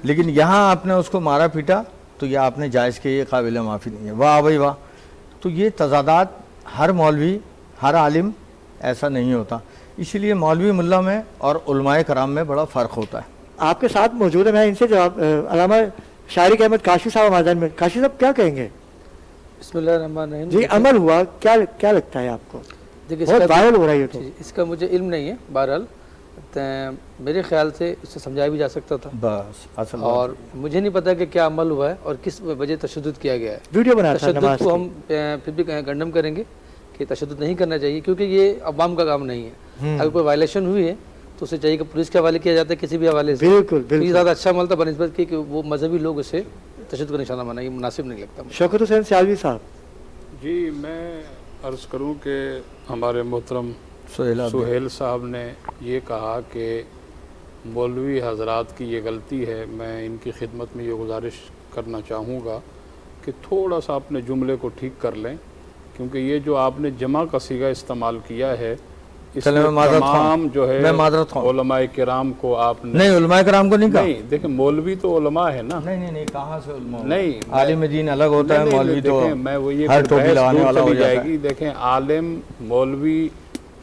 لیکن یہاں آپ نے اس کو مارا پیٹا تو یہ آپ نے جائز کے یہ قابل معافی نہیں ہے۔ واہ بھائی واہ۔ تو یہ تضادات ہر مولوی ہر عالم ایسا نہیں ہوتا، اسی لیے مولوی ملا میں اور علماء کرام میں بڑا فرق ہوتا ہے۔ آپ کے ساتھ موجود ہے، میں ان سے جواب علامہ شارق احمد کاشی صاحب آزاد میں، کاشی صاحب کیا کہیں گے؟ بسم اللہ الرحمن الرحیم۔ جی عمل ہوا، کیا لگتا ہے آپ کو؟ دیکھیے بہت وائرل ہو رہا ہے یہ تو۔ اس کا مجھے علم نہیں ہے، بہرحال میرے خیال سے اس سے سمجھایا بھی جا سکتا تھا، بس اصل اور مجھے نہیں پتا کہ کیا عمل ہوا ہے اور کس وجہ تشدد کیا گیا ہے۔ ویڈیو بنا تھا نماز تشدد کو کی۔ ہم پھر بھی کنڈم کریں گے کہ تشدد نہیں کرنا چاہیے، کیونکہ یہ عوام کا کام نہیں ہے۔ اگر کوئی وائلیشن ہوئی ہے تو اسے چاہیے کہ پولیس کے حوالے کیا جاتا ہے، کسی بھی حوالے سے۔ بالکل تو یہ زیادہ اچھا عمل تھا بنسبت کہ وہ مذہبی لوگ اسے تشدد کا نشانہ بنائیں، یہ مناسب نہیں لگتا مجھے۔ شوکت حسین سیالوی صاحب۔ جی میں عرض کروں کہ ہمارے محترم سہیل صاحب نے یہ کہا کہ مولوی حضرات کی یہ غلطی ہے، میں ان کی خدمت میں یہ گزارش کرنا چاہوں گا کہ تھوڑا سا اپنے جملے کو ٹھیک کر لیں، کیونکہ یہ جو آپ نے جمع کا صیغہ استعمال کیا ہے اس میں تمام جو ہے علماء کرام کو آپ نے نہیں، علماء کرام کو نہیں کہا۔ نہیں دیکھیں مولوی تو علماء ہے نا، نہیں کہاں سے علماء؟ نہیں عالم دین الگ ہوتا ہے، مولوی تو میں وہ یہ ہر ٹوپی لگانے والا ہو جائے جاتا ہے۔ گی۔ دیکھیں عالم مولوی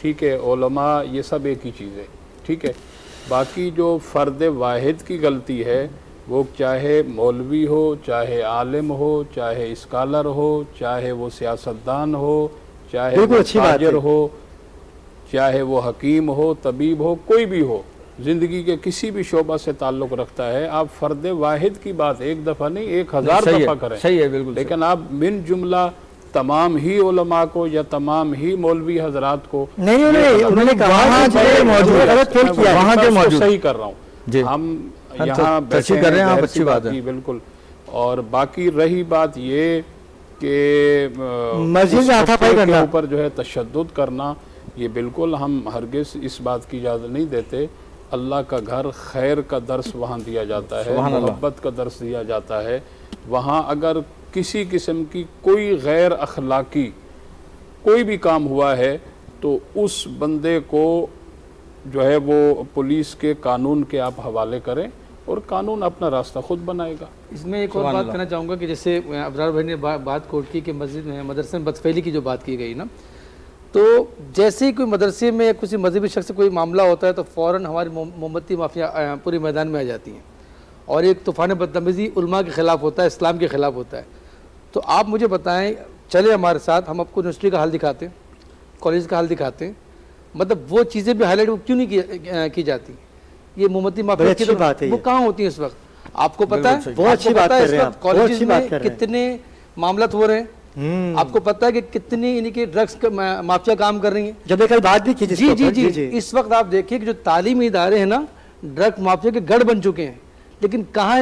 ٹھیک ہے، علماء یہ سب ایک ہی چیز ہے، ٹھیک ہے۔ باقی جو فرد واحد کی غلطی ہے وہ چاہے مولوی ہو، چاہے عالم ہو، چاہے اسکالر ہو، چاہے وہ سیاستدان ہو، چاہے وہ تاجر ہو، چاہے وہ حکیم ہو، طبیب ہو، کوئی بھی ہو، زندگی کے کسی بھی شعبہ سے تعلق رکھتا ہے، آپ فرد واحد کی بات ایک دفعہ نہیں 1000 دفعہ کریں، صحیح ہے بالکل، لیکن آپ من جملہ تمام ہی علماء کو یا تمام ہی مولوی حضرات کو نہیں انہوں نے کہا وہاں کے موجود صحیح کر رہا ہوں، ہم یہاں تصحیح کر رہے ہیں، آپ اچھی بات ہے بالکل۔ اور باقی رہی بات یہ کہ مسجد کے اوپر جو ہے تشدد کرنا، یہ بالکل ہم ہرگز اس بات کی اجازت نہیں دیتے۔ اللہ کا گھر خیر کا درس وہاں دیا جاتا ہے، محبت کا درس دیا جاتا ہے، وہاں اگر کسی قسم کی کوئی غیر اخلاقی کوئی بھی کام ہوا ہے تو اس بندے کو جو ہے وہ پولیس کے قانون کے آپ حوالے کریں اور قانون اپنا راستہ خود بنائے گا۔ اس میں ایک اور بات کرنا چاہوں گا کہ جیسے ابرار بھائی نے بات کوٹ کی کہ مسجد میں مدرسے میں بدفعلی کی جو بات کی گئی نا، تو جیسے ہی کوئی مدرسے میں یا کسی مذہبی شخص سے کوئی معاملہ ہوتا ہے تو فوراً ہماری مومبتی مافیا پورے میدان میں آ جاتی ہیں، اور ایک طوفان بدتمیزی علماء کے خلاف ہوتا ہے، اسلام کے خلاف ہوتا ہے۔ تو آپ مجھے بتائیں، چلے ہمارے ساتھ، ہم آپ کو یونیورسٹی کا حال دکھاتے ہیں، کالج کا حال دکھاتے ہیں، مطلب وہ چیزیں بھی ہائی لائٹ کیوں نہیں کی جاتی؟ یہ مومبتی مافیا کی وہ کہاں ہوتی ہیں اس وقت؟ آپ کو پتہ ہے بہت اچھی بات کر رہے ہیں آپ، کالجز میں کتنے معاملات ہو رہے ہیں، آپ کو پتہ ہے کہ کتنی یعنی کہ ڈرگس مافیا کام کر رہی ہیں۔ جب ایک بات بھی کی جی اس وقت آپ دیکھیے کہ جو تعلیمی ادارے ہیں نا، ڈرگ مافیا کے گڑھ بن چکے ہیں، لیکن کہاں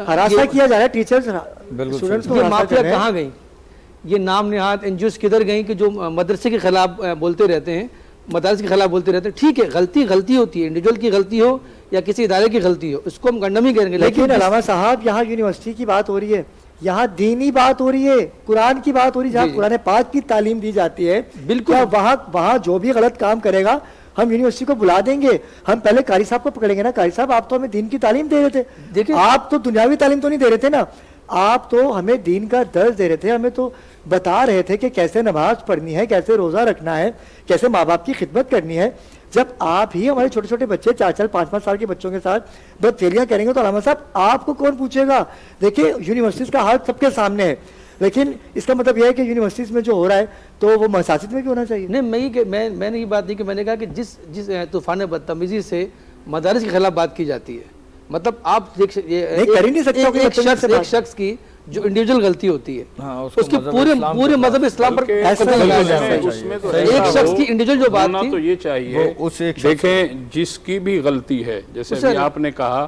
ہراساں کیا جا رہا ہے ٹیچرز، یہ مافیا کہاں گئی؟ یہ نام نہاد این جی اوز کدھر گئیں کہ جو مدرسے کے خلاف بولتے رہتے ہیں، مدارس کے خلاف بولتے رہتے ہیں؟ ٹھیک ہے، غلطی ہوتی ہے، انڈیویجول کی غلطی ہو یا کسی ادارے کی غلطی ہو، اس کو ہم کنڈم ہی کریں گے، لیکن علامہ صاحب یہاں یونیورسٹی کی بات ہو رہی ہے، یہاں دینی بات ہو رہی ہے، قرآن کی بات ہو رہی ہے، جہاں قرآن پاک کی تعلیم دی جاتی ہے، بالکل وہاں جو بھی غلط کام کرے گا ہم یونیورسٹی کو بلا دیں گے، ہم پہلے قاری صاحب کو پکڑیں گے نا، قاری صاحب آپ تو ہمیں دین کی تعلیم دے رہے تھے، آپ تو دنیاوی تعلیم تو نہیں دے رہے تھے نا، آپ تو ہمیں دین کا درس دے رہے تھے، ہمیں تو بتا رہے تھے کہ کیسے نماز پڑھنی ہے، کیسے روزہ رکھنا ہے، کیسے ماں باپ کی خدمت کرنی ہے۔ جب آپ ہی ہمارے چھوٹے چھوٹے بچے 4 5 سال کے بچوں کے ساتھ بدفعلیاں کریں گے تو علامہ صاحب آپ کو کون پوچھے گا؟ دیکھیں یونیورسٹیز کا حال سب کے سامنے ہے، لیکن اس کا مطلب یہ ہے کہ یونیورسٹیز میں جو ہو رہا ہے تو وہ مساجد میں بھی ہونا چاہیے۔ نہیں، میں نے یہ بات نہیں کہ میں نے کہا کہ جس طوفان بدتمیزی سے مدارس کے خلاف بات کی جاتی ہے، مطلب آپ ایک شخص کی جو انڈیویجول غلطی ہوتی ہے اس کی پورے مذہب اسلام پر ایک شخص کی انڈیویجول جو بات تو یہ چاہیے، دیکھیں جس کی بھی غلطی ہے، جیسے ابھی آپ نے کہا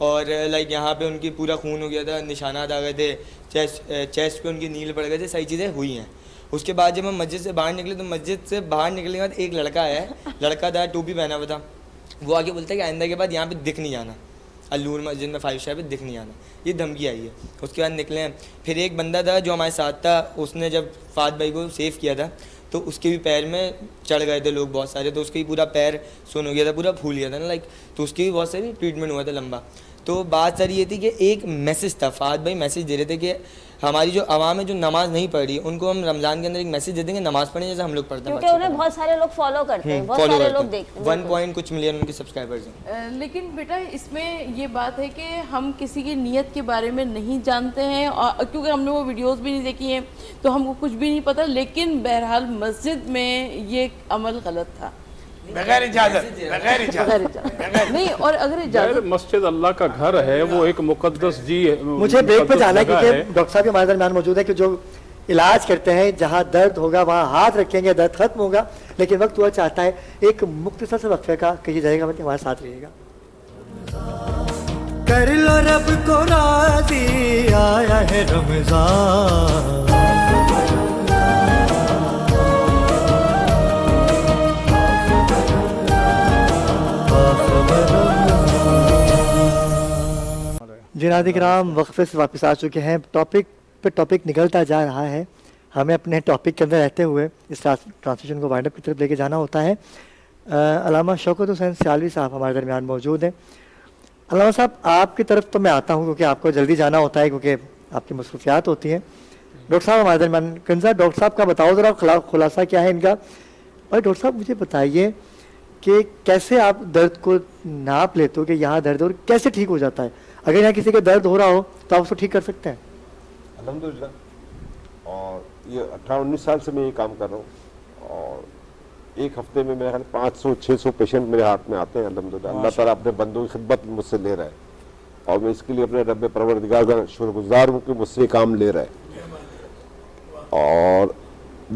اور لائک یہاں پہ ان کی پورا خون ہو گیا تھا, نشانات آ گئے تھے, چیسٹ پہ ان کی نیل پڑ گئے تھے, ساری چیزیں ہوئی ہیں. اس کے بعد جب ہم مسجد سے باہر نکلے تو مسجد سے باہر نکلنے کے بعد ایک لڑکا آیا, لڑکا تھا ٹوپی پہنا ہوا تھا, وہ آگے بولتا ہے کہ آئندہ کے بعد یہاں پہ دکھ نہیں جانا, النور مسجد میں 5 اسٹار پہ دکھ نہیں آنا, یہ دھمکی آئی ہے. اس کے بعد نکلے ہیں. پھر ایک بندہ تھا جو ہمارے ساتھ تھا, اس نے جب فہد بھائی کو سیو کیا تھا تو اس کے بھی پیر میں چڑھ گئے تھے لوگ بہت سارے, تو اس کا بھی پورا پیر سن ہو گیا تھا, پورا پھول گیا تھا نا لائک, تو اس کی بھی بہت ساری ٹریٹمنٹ ہوا تھا لمبا. تو بات ساری یہ تھی کہ ایک میسج تھا, فہد بھائی میسج دے رہے تھے کہ ہماری جو عوام ہے جو نماز نہیں پڑھ رہی, ان کو ہم رمضان کے اندر ایک میسج دے دیں گے نماز پڑھیں جیسے ہم لوگ پڑھتے ہیں, کیونکہ انہیں بہت سارے لوگ فالو کرتے ہیں, بہت سارے لوگ دیکھتے ہیں, 1 کچھ ملین ان کے سبسکرائبرز ہیں. لیکن بیٹا اس میں یہ بات ہے کہ ہم کسی کی نیت کے بارے میں نہیں جانتے ہیں, اور کیونکہ ہم نے وہ ویڈیوز بھی نہیں دیکھی ہیں تو ہم کو کچھ بھی نہیں پتہ, لیکن بہرحال مسجد میں یہ عمل غلط تھا بغیر اجازت نہیں, اور اگر اجازت, مسجد اللہ کا گھر ہے, وہ ایک مقدس جی ہے. مجھے بریک پہ جانا ہے کیونکہ ڈاکٹر صاحب ہمارے درمیان موجود ہے کہ جو علاج کرتے ہیں جہاں درد ہوگا وہاں ہاتھ رکھیں گے درد ختم ہوگا, لیکن وقت ہوا چاہتا ہے ایک مختصر سے وقفے کا, کہی جائے گا مطلب ہمارے ساتھ رہیے گا. کر لو رب کو راضی, آیا ہے رمضان. جی ناظرین کرام, وقفے سے واپس آ چکے ہیں. ٹاپک پہ ٹاپک نکلتا جا رہا ہے, ہمیں اپنے ٹاپک کے اندر رہتے ہوئے اس ٹرانسلیشن کو وائنڈ اپ کی طرف لے کے جانا ہوتا ہے. علامہ شوکت حسین سیالوی صاحب ہمارے درمیان موجود ہیں. علامہ صاحب آپ کی طرف تو میں آتا ہوں کیونکہ آپ کو جلدی جانا ہوتا ہے کیونکہ آپ کی مصروفیات ہوتی ہیں. ڈاکٹر صاحب ہمارے درمیان, کنزا ڈاکٹر صاحب کا بتاؤ ذرا خلاصہ کیا ہے ان کا. اور ڈاکٹر صاحب مجھے بتائیے کہ کیسے آپ درد کو ناپ لیتے ہو کہ یہاں درد اور کیسے ٹھیک ہو جاتا ہے. اگر یہاں کسی کا درد ہو رہا ہو تو آپ اس کو ٹھیک کر سکتے ہیں؟ الحمدللہ, اور یہ 18-19 سال سے میں یہ کام کر رہا ہوں, اور ایک ہفتے میں میرے خیال 500-600 پیشنٹ میرے ہاتھ میں آتے ہیں. الحمدللہ اللہ تعالیٰ اپنے بندوں کی خدمت مجھ سے لے رہا ہے, اور میں اس کے لیے اپنے رب پروردگار کا شکر گزار ہوں کہ مجھ سے یہ کام لے رہا ہے. اور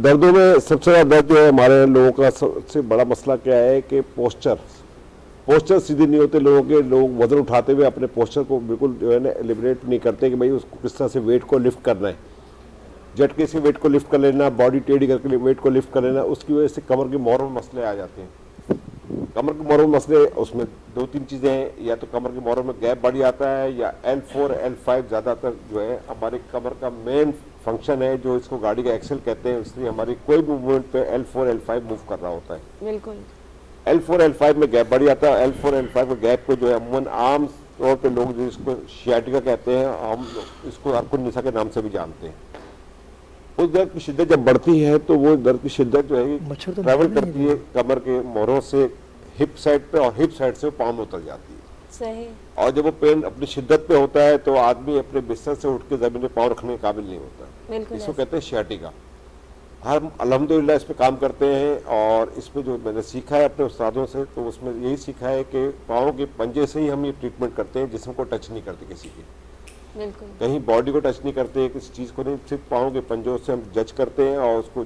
دردوں میں سب سے زیادہ درد جو ہے ہمارے لوگوں کا سب سے بڑا مسئلہ کیا ہے کہ پوسچر سیدھے نہیں ہوتے لوگوں کے. لوگ وزن اٹھاتے ہوئے اپنے پوسچر کو بالکل جو ہے نا ایلیبریٹ نہیں کرتے کہ بھائی اس کو کس طرح سے ویٹ کو لفٹ کرنا ہے. جھٹکے سے ویٹ کو لفٹ کر لینا, باڈی ٹیڑھی کر کے ویٹ کو لفٹ کر لینا, اس کی وجہ سے کمر کے موروں میں مسئلے آ جاتے ہیں. کمر کے موروں میں مسئلے, اس میں 2-3 چیزیں ہیں, یا تو کمر کے موروں میں گیپ بڑھ جاتا ہے, یا L4 L5 زیادہ تر جو ہے ہمارے کمر کا مین فنکشن ہے, جو اس کو گاڑی کا ایکسل کہتے ہیں, اس لیے ہماری کوئی بھی موومنٹ پہ L4 L5 موو کر رہا ہوتا ہے. بالکل L4 L5 میں گیپ بڑھ جاتا ہے. L4 L5 کے گیپ کو جو ہے عموماً عام طور پہ لوگ جو اس کو شیاٹیکا کہتے ہیں, ہم اس کو ارکن نسا کے نام سے بھی جانتے ہیں. اس درد کی شدت جب بڑھتی ہے تو وہ درد کی شدت جو ہے ٹریول کرتی ہے کمر کے موروں سے ہپ سائڈ پہ, اور ہپ سائڈ سے پاؤں میں اتر جاتی ہے. صحیح. اور جب وہ پین اپنی شدت پہ ہوتا ہے تو آدمی اپنے بستر سے اٹھ کے زمین میں پاؤں رکھنے کے قابل نہیں ہوتا. اس کو کہتے ہیں شیاٹیکا. ہم الحمدللہ اس پہ کام کرتے ہیں, اور اس پہ جو میں نے سیکھا ہے اپنے استادوں سے, تو اس میں یہی سیکھا ہے کہ پاؤں کے پنجے سے ہی ہم یہ ٹریٹمنٹ کرتے ہیں, جسم کو ٹچ نہیں کرتے کسی کے, کہیں باڈی کو ٹچ نہیں کرتے, کسی چیز کو نہیں, صرف پاؤں کے پنجوں سے ہم جج کرتے ہیں, اور اس کو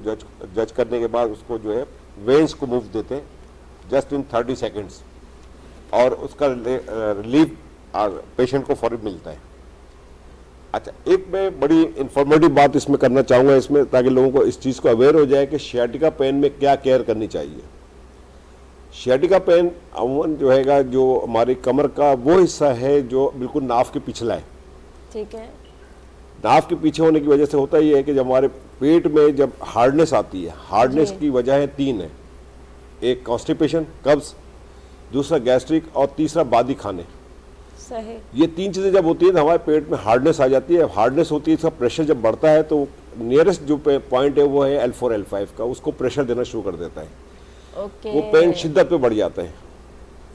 جج کرنے کے بعد اس کو جو ہے وینس کو موو دیتے ہیں جسٹ ان 30 سیکنڈس, اور اس کا ریلیف پیشنٹ کو فوری ملتا ہے. اچھا, ایک میں بڑی انفارمیٹیو بات اس میں کرنا چاہوں گا اس میں, تاکہ لوگوں کو اس چیز کو اویئر ہو جائے کہ شیاٹیکا پین میں کیا کیئر کرنی چاہیے. شیاٹیکا پین عموماً جو ہے گا جو ہماری کمر کا وہ حصہ ہے جو بالکل ناف کے پچھلا ہے. ٹھیک ہے. ناف کے پیچھے ہونے کی وجہ سے ہوتا یہ ہے کہ جب ہمارے پیٹ میں جب ہارڈنیس آتی ہے, ہارڈنیس کی وجہ ہے 3 ہیں, ایک کانسٹیپیشن قبض, دوسرا گیسٹرک, اور تیسرا بادی کھانے. صحیح. یہ 3 چیزیں جب ہوتی ہیں تو ہمارے پیٹ میں ہارڈنیس آ جاتی ہے. ہارڈنیس ہوتی ہے, اس کا پریشر جب بڑھتا ہے تو نیئرسٹ جو پوائنٹ ہے وہ ہے L4 L5 کا, اس کو پریشر دینا شروع کر دیتا ہے. وہ پین شدت پہ بڑھ جاتا ہے.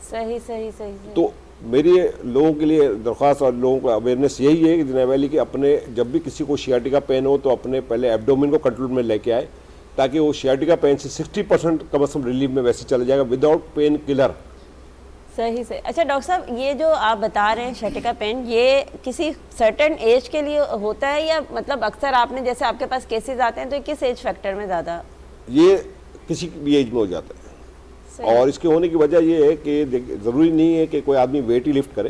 صحیح صحیح صحیح. تو میری لوگوں کے لیے درخواست اور لوگوں کو اویئرنیس یہی ہے کہ جناب ویلی کہ اپنے جب بھی کسی کو شیاٹیکا پین ہو تو اپنے پہلے ایبڈومن کو کنٹرول میں لے کے آئے, تاکہ وہ شیاٹیکا پین سے 60% کم از کم ریلیف میں ویسے چلا جائے گا وداؤٹ پین کلر. صحیح سے. اچھا ڈاکٹر صاحب, یہ جو آپ بتا رہے ہیں شیاٹیکا پین, یہ کسی سرٹن ایج کے لیے ہوتا ہے, یا مطلب اکثر آپ نے جیسے آپ کے پاس کیسز آتے ہیں تو کس ایج فیکٹر میں زیادہ؟ یہ کسی بھی ایج میں ہو جاتا ہے, اور اس کے ہونے کی وجہ یہ ہے کہ ضروری نہیں ہے کہ کوئی آدمی ویٹ ہی لفٹ کرے.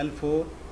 L4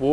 وہ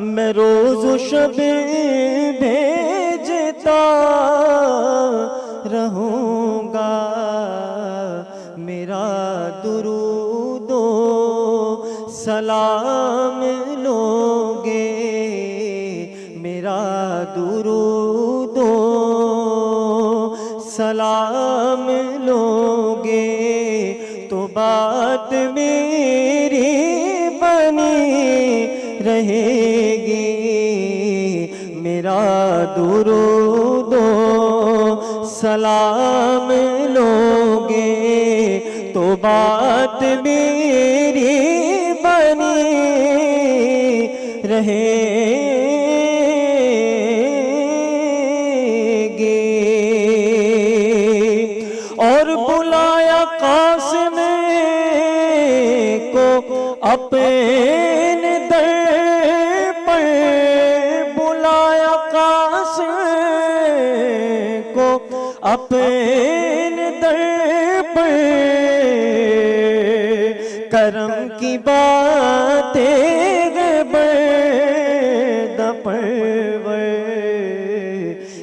میں روز و شب بھیجتا رہوں گا. میرا درود و سلام لوگے, میرا درود و سلام لوگے تو بات میری بنی رہے گی. میرا درود و سلام لوگے تو بات میری بنی رہے گی. اور بلایا قاسم کو اپنے در پر, بلایا قاسم کو اپنے در پر, کرم کی باتیں برد پرور.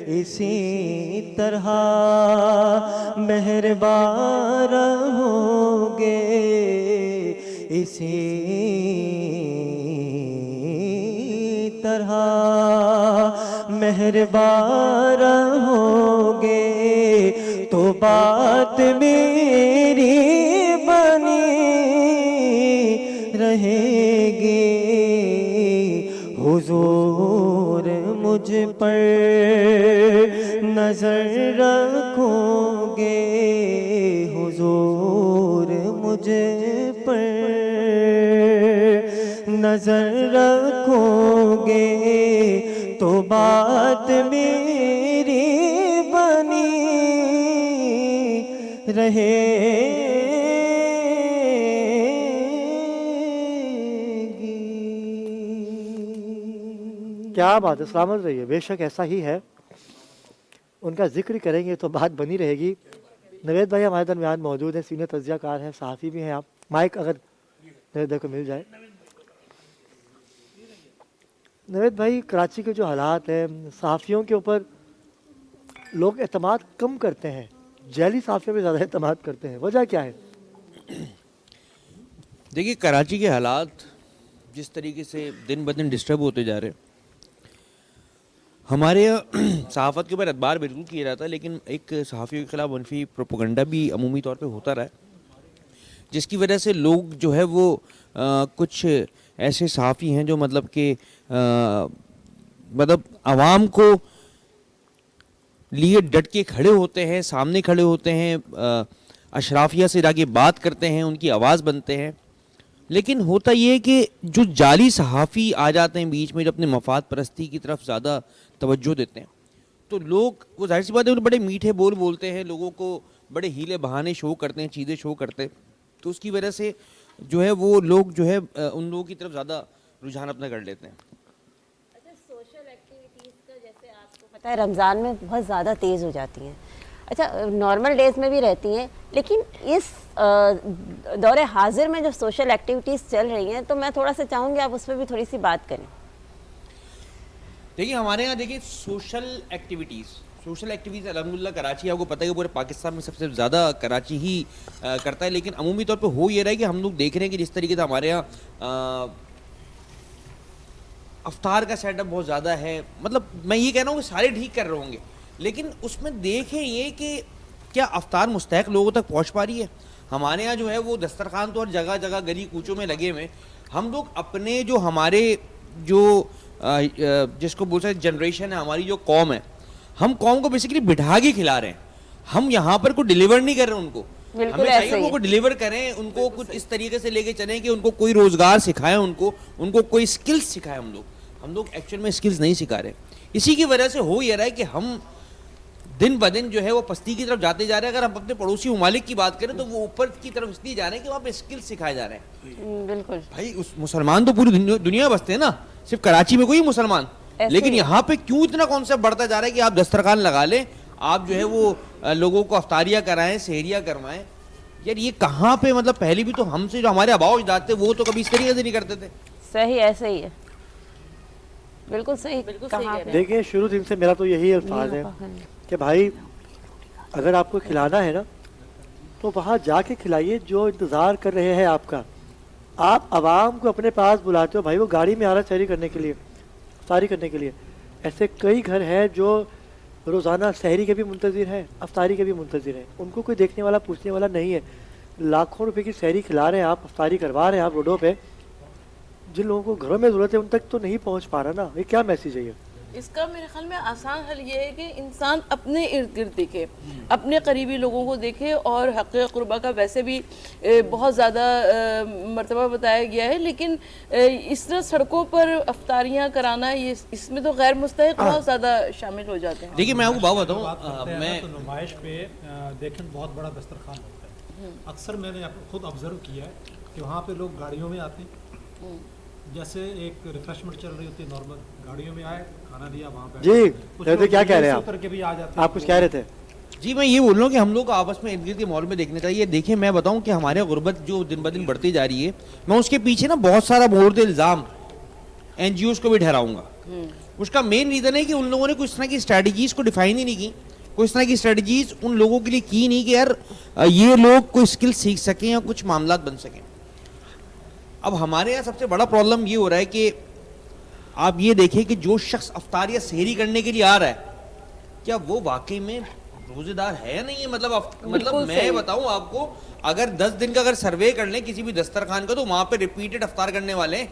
اسی طرح مہربان رہو گے, اسی طرح مہربان رہو گے تو بات میری بنی رہے گی. حضور مجھ پر نظر رکھو گے, حضور مجھ پر نظر رکھو گے تو بات میری بنی رہے گی. کیا بات ہے, سلامت رہیے. بے شک ایسا ہی ہے, ان کا ذکر کریں گے تو بات بنی رہے گی. نوید بھائی ہمارے درمیان موجود ہیں, سینئر تجزیہ کار ہیں, صحافی بھی ہیں. آپ مائک اگر نوید بھائی کو مل جائے. نوید بھائی, کراچی کے جو حالات ہیں, صحافیوں کے اوپر لوگ اعتماد کم کرتے ہیں, جعلی صحافیوں پہ زیادہ اعتماد کرتے ہیں, وجہ کیا ہے؟ دیکھیے, کراچی کے حالات جس طریقے سے دن بدن ڈسٹرب ہوتے جا رہے ہیں, ہمارے یہاں صحافت کے اوپر اعتبار بالکل کیا جاتا ہے, لیکن ایک صحافیوں کے خلاف منفی پروپیگنڈا بھی عمومی طور پہ ہوتا رہا ہے, جس کی وجہ سے لوگ جو ہے وہ کچھ ایسے صحافی ہیں جو مطلب کہ مطلب عوام کو لیے ڈٹ کے کھڑے ہوتے ہیں, سامنے کھڑے ہوتے ہیں, اشرافیہ سے جا کے بات کرتے ہیں, ان کی آواز بنتے ہیں. لیکن ہوتا یہ ہے کہ جو جعلی صحافی آ جاتے ہیں بیچ میں, جو اپنے مفاد پرستی کی طرف زیادہ توجہ دیتے ہیں, تو لوگ وہ ظاہر سی بات ہے بڑے میٹھے بول بولتے ہیں, لوگوں کو بڑے ہیلے بہانے شو کرتے ہیں, چیزیں شو کرتے ہیں, تو اس کی وجہ سے جو ہے وہ لوگ جو ہے ان لوگوں کی طرف زیادہ رجحان اپنا کر لیتے ہیں. سوشل ایکٹیویٹیز کا جیسے آپ کو پتہ ہے رمضان میں بہت زیادہ تیز ہو جاتی ہیں. اچھا, نارمل ڈیز میں بھی رہتی ہیں, لیکن اس دور حاضر میں جو سوشل ایکٹیویٹیز چل رہی ہیں, تو میں تھوڑا سا چاہوں گی آپ اس پہ بھی تھوڑی سی بات کریں. دیکھیے, ہمارے یہاں دیکھیے سوشل ایکٹیویٹیز الحمدللہ کراچی, آپ کو پتہ ہے کہ پورے پاکستان میں سب سے زیادہ کراچی ہی کرتا ہے. لیکن عمومی طور پہ ہو یہ رہا ہے کہ ہم لوگ دیکھ رہے ہیں کہ جس طریقے سے ہمارے یہاں افطار کا سیٹ اپ بہت زیادہ ہے, مطلب میں یہ کہہ رہا ہوں کہ سارے ٹھیک کر رہے ہوں گے, لیکن اس میں دیکھیں یہ کہ کیا افطار مستحق لوگوں تک پہنچ پا رہی ہے. ہمارے یہاں جو ہے وہ دسترخوان تو ہر جگہ جگہ گلی کوچوں میں لگے ہوئے, ہم لوگ اپنے جو ہمارے جو جس کو بول سکتے جنریشن ہے, ہماری جو قوم ہے, ہم قوم کو بیسیکلی بٹھا کے کھلا رہے ہیں. ہم یہاں پر کوئی ڈیلیور نہیں کر رہے ان کو, ہمیں چاہیے ان کو ڈیلیور کریں, ان کو کچھ اس طریقے سے لے کے چلیں کہ ان کو کوئی روزگار سکھائیں, ان کو کوئی اسکلس سکھائیں. ہم لوگ ایکچوئل میں اسکلس نہیں سکھا رہے. اسی کی وجہ سے ہو یہ رہا ہے کہ ہم دن بدن جو ہے وہ پستی کی طرف جاتے جا رہے ہیں. اگر ہم اپنے پڑوسی ممالک کی بات کریں تو وہ اوپر کی طرف اس لیے جا رہے ہیں کہ وہاں پہ اسکلس سکھائے جا رہے ہیں. بالکل بھائی, اس مسلمان تو پوری دنیا بستے ہیں نا, صرف کراچی میں کوئی مسلمان, لیکن یہاں پہ کیوں اتنا کانسیپٹ بڑھتا جا رہا ہے کہ آپ دسترخوان لگا لیں, آپ جو ہے وہ لوگوں کو افطاریہ کرائیں, سحریہ کروائیں. یار یہ کہاں پہ, مطلب پہلے بھی تو ہم سے جو ہمارے آباء و اجداد تھے وہ تو کبھی اس طریقے سے نہیں کرتے تھے. صحیح, ایسے ہی ہے. بالکل صحیح کہا آپ نے۔ دیکھیں شروع دن سے میرا تو یہی الفاظ ہے کہ بھائی اگر آپ کو کھلانا ہے نا تو وہاں جا کے کھلائیے جو انتظار کر رہے ہیں آپ کا. آپ عوام کو اپنے پاس بلاتے ہو بھائی، وہ گاڑی میں آ رہا سحری کرنے کے لیے، افطاری کرنے کے لیے. ایسے کئی گھر ہیں جو روزانہ سحری کے بھی منتظر ہیں، افطاری کے بھی منتظر ہیں. ان کو کوئی دیکھنے والا پوچھنے والا نہیں ہے. لاکھوں روپے کی سحری کھلا رہے ہیں آپ، افطاری کروا رہے ہیں آپ روڈوں پہ. جن لوگوں کو گھروں میں ضرورت ہے ان تک تو نہیں پہنچ پا رہا نا. یہ کیا میسیج ہے یہ؟ اس کا میرے خیال میں آسان حل یہ ہے کہ انسان اپنے ارد گرد دیکھے، اپنے قریبی لوگوں کو دیکھے. اور حق قربہ کا ویسے بھی بہت زیادہ مرتبہ بتایا گیا ہے، لیکن اس طرح سڑکوں پر افطاریاں کرانا یہ اس میں تو غیر مستحق بہت زیادہ شامل ہو جاتے ہیں. دیکھیے میں آپ کو بات بتاؤں، میں نمائش پہ دیکھیں بہت بڑا دسترخوان ہوتا ہے. اکثر میں نے خود آبزرو کیا ہے کہ وہاں پہ لوگ گاڑیوں میں آتے ہیں، جیسے ایک ریفریشمنٹ چل رہی ہوتی ہے نارمل، گاڑیوں میں آئے کھانا دیا وہاں پہ. جی کیا کہہ رہے ہیں اتر کے بھی آ جاتے ہیں. آپ کچھ کہہ رہے تھے؟ جی میں یہ بول رہا ہوں کہ ہم لوگ کو آپس میں ارد گرد کے ماحول میں دیکھنا چاہیے. دیکھیں میں بتاؤں کہ ہمارے غربت جو دن بدن بڑھتی جا رہی ہے، میں اس کے پیچھے نا بہت سارا مورد الزام این جی اوز کو بھی ٹھہراؤں گا. اس کا مین ریزن ہے کہ ان لوگوں نے کوئی اس طرح کی اسٹریٹجیز کو ڈیفائن ہی نہیں کی. کوئی اس طرح کی اسٹریٹجیز ان لوگوں کے لیے کی نہیں کہ یار یہ لوگ کوئی اسکل سیکھ سکیں یا کچھ معاملات بن سکیں. اب ہمارے یہاں سب سے بڑا پرابلم یہ ہو رہا ہے کہ آپ یہ دیکھیں کہ جو شخص افطار یا سحری کرنے کے لیے آ رہا ہے کیا وہ واقعی میں روزے دار ہے یا نہیں ہے. مطلب میں بتاؤں آپ کو، اگر 10 دن کا اگر سروے کر لیں کسی بھی دسترخوان کا تو وہاں پہ ریپیٹڈ افطار کرنے والے ہیں.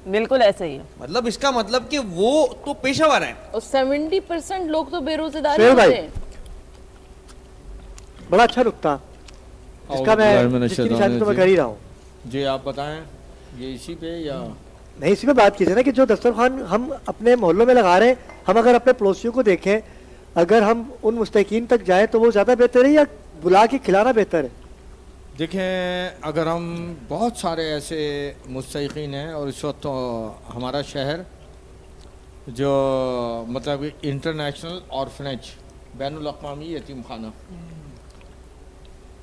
بالکل ایسا ہی ہے. مطلب اس کا مطلب کہ وہ تو پیشہ ور ہیں. اور 70% لوگ تو بے روزے دار ہوتے ہیں. بڑا اچھا نکتہ اس کا میں جس کی نشانی تو میں کر ہی رہا ہوں. جی آپ بتائیں یہ اسی پہ یا نہیں؟ اسی پہ بات کیجیے نا کہ جو دسترخوان ہم اپنے محلوں میں لگا رہے ہیں، ہم اگر اپنے پڑوسیوں کو دیکھیں، اگر ہم ان مستحقین تک جائیں تو وہ زیادہ بہتر ہے یا بلا کے کھلانا بہتر ہے؟ دیکھیں اگر ہم بہت سارے ایسے مستحقین ہیں، اور اس وقت ہمارا شہر جو مطلب انٹرنیشنل آرفنیج بین الاقوامی یتیم خانہ،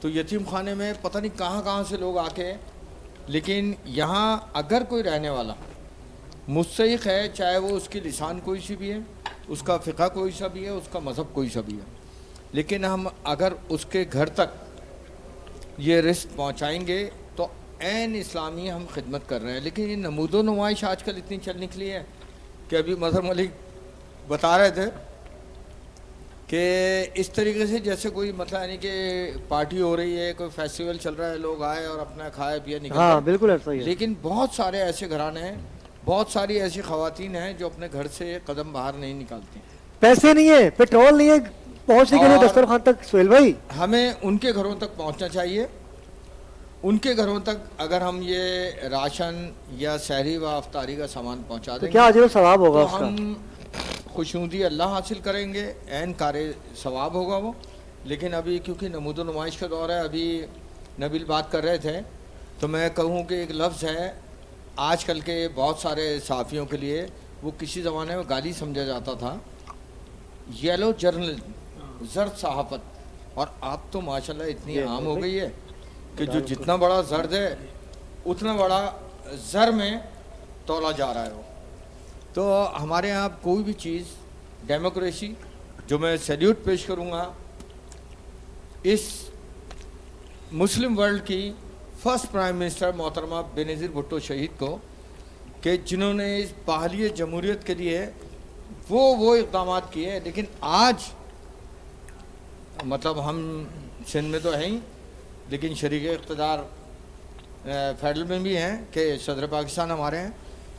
تو یتیم خانے میں پتہ نہیں کہاں کہاں سے لوگ آ کے، لیکن یہاں اگر کوئی رہنے والا مستحق ہے، چاہے وہ اس کی لسان کوئی سی بھی ہے، اس کا فقہ کوئی سا بھی ہے، اس کا مذہب کوئی سا بھی ہے، لیکن ہم اگر اس کے گھر تک یہ رزق پہنچائیں گے تو عین اسلامی ہم خدمت کر رہے ہیں. لیکن یہ نمود و نمائش آج کل اتنی چل نکلی ہے کہ ابھی مظہر ملک بتا رہے تھے کہ اس طریقے سے جیسے کوئی مطلب یعنی کہ پارٹی ہو رہی ہے، کوئی فیسٹیول چل رہا ہے، لوگ آئے اور اپنا کھائے پیے نکل گئے. ہاں بالکل ایسا ہی ہے. لیکن بہت سارے ایسے گھرانے ہیں، بہت ساری ایسی خواتین ہیں جو اپنے گھر سے قدم باہر نہیں نکالتی. پیسے نہیں ہے، پیٹرول نہیں ہے پہنچنے کے لیے دسترخوان تک. سہیل بھائی ہمیں ان کے گھروں تک پہنچنا چاہیے. ان کے گھروں تک اگر ہم یہ راشن یا سحری و افطاری کا سامان پہنچا دیں تو کیا اجر و ثواب ہوگا اس تو کا؟ ہم خوشنودی اللہ حاصل کریں گے، عین کار ثواب ہوگا وہ. لیکن ابھی کیونکہ نمود و نمائش کا دور ہے، ابھی نبیل بات کر رہے تھے تو میں کہوں کہ ایک لفظ ہے آج کل کے بہت سارے صحافیوں کے لیے، وہ کسی زمانے میں گالی سمجھا جاتا تھا، یلو جرنلزم، زرد صحافت. اور اب تو ماشاءاللہ اتنی عام ہو گئی ہے کہ جو جتنا بڑا زرد ہے اتنا بڑا زر میں تولا جا رہا ہے وہ. تو ہمارے یہاں کوئی بھی چیز ڈیموکریسی، جو میں سیلیوٹ پیش کروں گا اس مسلم ورلڈ کی فرسٹ پرائم منسٹر محترمہ بینظیر بھٹو شہید کو، کہ جنہوں نے اس بحالی جمہوریت کے لیے وہ اقدامات کیے. لیکن آج مطلب ہم سندھ میں تو ہیں ہی، لیکن شریک اقتدار فیڈرل میں بھی ہیں کہ صدر پاکستان ہمارے ہیں،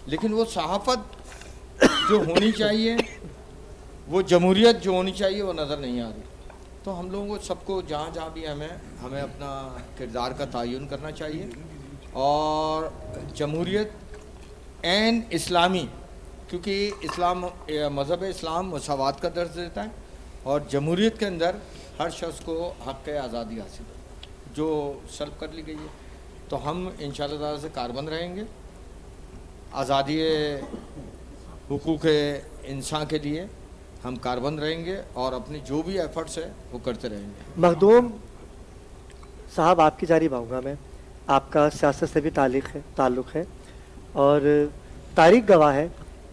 لیکن وہ صحافت جو ہونی چاہیے، وہ جمہوریت جو ہونی چاہیے وہ نظر نہیں آ رہی. تو ہم لوگوں کو سب کو جہاں جہاں بھی ہمیں اپنا کردار کا تعین کرنا چاہیے. اور جمہوریت عین اسلامی، کیونکہ اسلام مذہب اسلام مساوات کا درس دیتا ہے، اور جمہوریت کے اندر ہر شخص کو حق آزادی حاصل ہے جو سلب کر لی گئی ہے. تو ہم انشاءاللہ تعالیٰ سے کاربند رہیں گے آزادی حقوق انسان کے لیے، ہم کاربند رہیں گے اور اپنی جو بھی ایفرٹس ہے وہ کرتے رہیں گے. مخدوم صاحب آپ کی جانب آؤں گا میں. آپ کا سیاست سے بھی تعلق ہے اور تاریخ گواہ ہے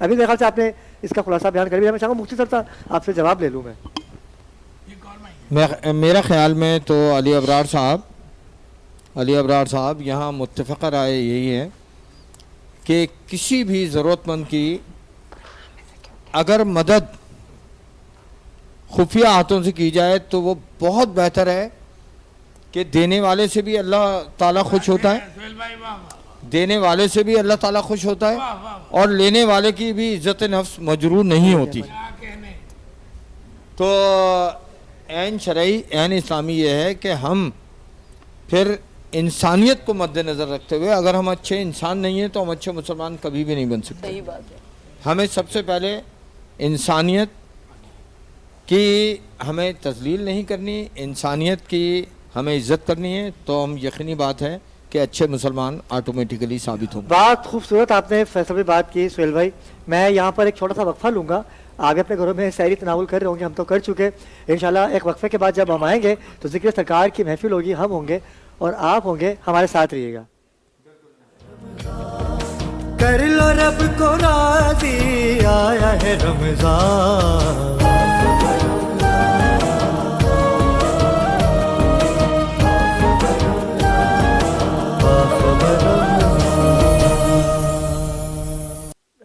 ابھی میرے خیال سے آپ نے اس کا خلاصہ بیان کر دیا. میں چاہوں گا مفتی صاحب آپ سے جواب لے لوں میں. میرا خیال میں تو علی ابرار صاحب یہاں متفقہ رائے یہی ہے کہ کسی بھی ضرورت مند کی اگر مدد خفیہ ہاتھوں سے کی جائے تو وہ بہت بہتر ہے کہ دینے والے سے بھی اللہ تعالیٰ خوش ہوتا ہے, دینے والے سے بھی اللہ تعالیٰ خوش ہوتا ہے, اور لینے والے کی بھی عزت نفس مجروح نہیں ہوتی. تو عین شرعی عین اسلامی یہ ہے کہ ہم پھر انسانیت کو مد نظر رکھتے ہوئے, اگر ہم اچھے انسان نہیں ہیں تو ہم اچھے مسلمان کبھی بھی نہیں بن سکتے. صحیح بات ہے. ہمیں سب سے پہلے انسانیت کی ہمیں تذلیل نہیں کرنی, انسانیت کی ہمیں عزت کرنی ہے, تو ہم یقینی بات ہے کہ اچھے مسلمان آٹومیٹیکلی ثابت ہوں. بات خوبصورت آپ نے فیصل بھائی بات کی سہیل بھائی. میں یہاں پر ایک چھوٹا سا وقفہ لوں گا. آگے اپنے گھروں میں سحری تناول کر رہے ہوں گے, ہم تو کر چکے. انشاءاللہ ایک وقفے کے بعد جب ہم آئیں گے تو ذکر سرکار کی محفل ہوگی, ہم ہوں گے اور آپ ہوں گے, ہمارے ساتھ رہیے گا. کر لو رب کو راضی, آیا ہے رمضان.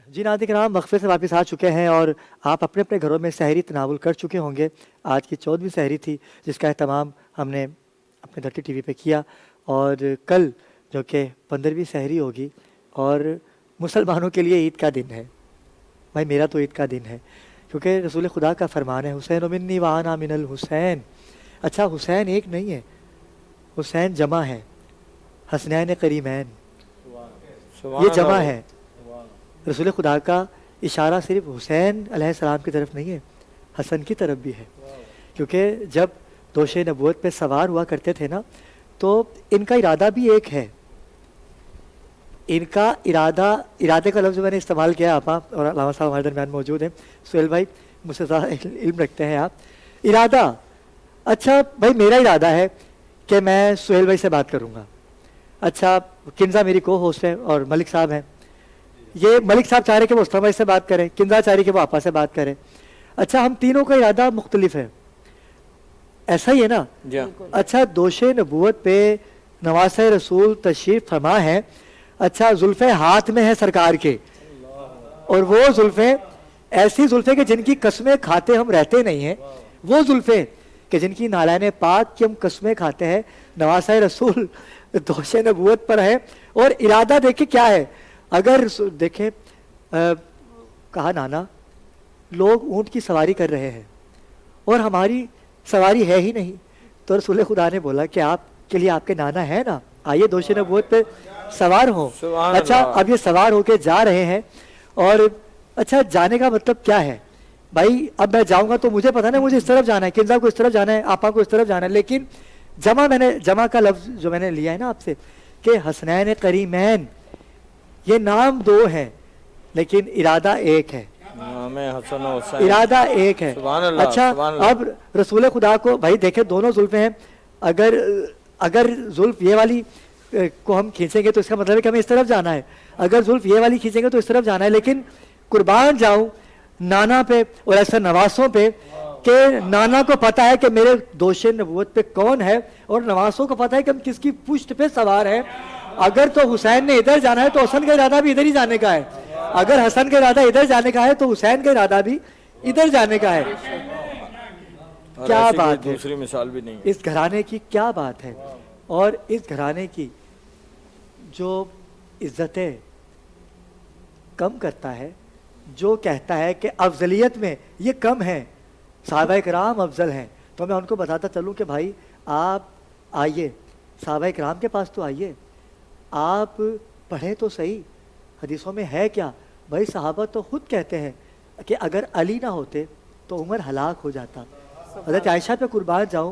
جی ناظرین کرام, وقفے سے واپس آ چکے ہیں اور آپ اپنے اپنے گھروں میں سحری تناول کر چکے ہوں گے. آج کی 14ویں سحری تھی جس کا اہتمام ہم نے اپنے دھرتی ٹی وی پہ کیا, اور کل جو کہ 15ویں سحری ہوگی, اور مسلمانوں کے لیے عید کا دن ہے. بھائی میرا تو عید کا دن ہے, کیونکہ رسول خدا کا فرمان ہے حسین منی وانا من الحسین. اچھا حسین ایک نہیں ہے, حسین جمع ہے, حسنین کریمین یہ جمع ہے. رسول خدا کا اشارہ صرف حسین علیہ السلام کی طرف نہیں ہے, حسن کی طرف بھی ہے. کیونکہ جب دوش نبوت پہ سوار ہوا کرتے تھے نا, تو ان کا ارادہ بھی ایک ہے. ان کا ارادے کا لفظ میں نے استعمال کیا, آپا اور علامہ صاحب ہمارے درمیان موجود ہیں, سہیل بھائی مجھ سے زیادہ علم رکھتے ہیں آپ. ارادہ, اچھا بھائی میرا ارادہ ہے کہ میں سہیل بھائی سے بات کروں گا. اچھا کنزا میری کو ہوسٹ ہے اور ملک صاحب ہیں, یہ ملک صاحب چاہ رہے کہ وہ اسلام بھائی سے بات کریں, کنزا چاہ رہی کہ وہ آپا سے بات کریں. اچھا ہم تینوں کا ارادہ مختلف ہے, ایسا ہی ہے نا؟ اچھا دوش نبوت پہ نواسہ رسول تشریف فرما ہے. اچھا زلفیں ہاتھ میں ہیں سرکار کے, اور وہ زلفیں ایسی زلفیں کہ جن کی قسمیں کھاتے ہم رہتے نہیں ہیں, وہ زلفیں کہ جن کی نالین پاک کی ہم قسمیں کھاتے ہیں. نواسہ رسول دوش نبوت پر ہے, اور ارادہ دیکھیں کیا ہے. اگر دیکھیں کہا نانا لوگ اونٹ کی سواری کر رہے ہیں اور ہماری سواری ہے ہی نہیں, تو رسول خدا نے بولا کہ آپ کے لیے آپ کے نانا ہے نا, آئیے دوش نبوت پہ سوار ہوں. اچھا اب یہ سوار ہو کے جا رہے ہیں, اور اچھا جانے کا مطلب کیا ہے بھائی؟ اب میں جاؤں گا تو مجھے پتا نا مجھے اس طرف جانا ہے, کنزا کو اس طرف جانا ہے, آپا کو اس طرف جانا ہے. لیکن جمع کا لفظ جو میں نے لیا ہے نا آپ سے کہ حسنین کریمین, یہ نام دو ہیں لیکن ارادہ ایک ہے. ارادہ ایک ہے. اچھا اب رسول خدا کو بھائی دیکھیں دونوں زلفیں ہیں, اگر زلف یہ والی کو ہم کھینچیں گے تو اس کا مطلب ہے کہ ہمیں اس طرف جانا ہے, اگر زلف یہ والی کھینچیں گے تو اس طرف جانا ہے. لیکن قربان جاؤں نانا پہ اور ایسا نواسوں پہ کہ نانا کو پتا ہے کہ میرے دوش نبوت پہ کون ہے, اور نواسوں کو پتا ہے کہ ہم کس کی پشت پہ سوار ہیں. اگر تو حسین نے ادھر جانا ہے تو حسن کا ارادہ بھی ادھر ہی جانے کا ہے, اگر حسن کا ارادہ ادھر جانے کا ہے تو حسین کا ارادہ بھی ادھر جانے کا ہے. کیا بات ہے, دوسری مثال بھی نہیں. اس گھرانے کی کیا بات ہے, اور اس گھرانے کی جو عزتیں کم کرتا ہے, جو کہتا ہے کہ افضلیت میں یہ کم ہے, صحابہ کرام افضل ہیں, تو میں ان کو بتاتا چلوں کہ بھائی آپ آئیے صحابہ کرام کے پاس تو آئیے, آپ پڑھیں تو صحیح حدیثوں میں ہے کیا. بھائی صحابہ تو خود کہتے ہیں کہ اگر علی نہ ہوتے تو عمر ہلاک ہو جاتا. حضرت عائشہ پہ قربان جاؤں,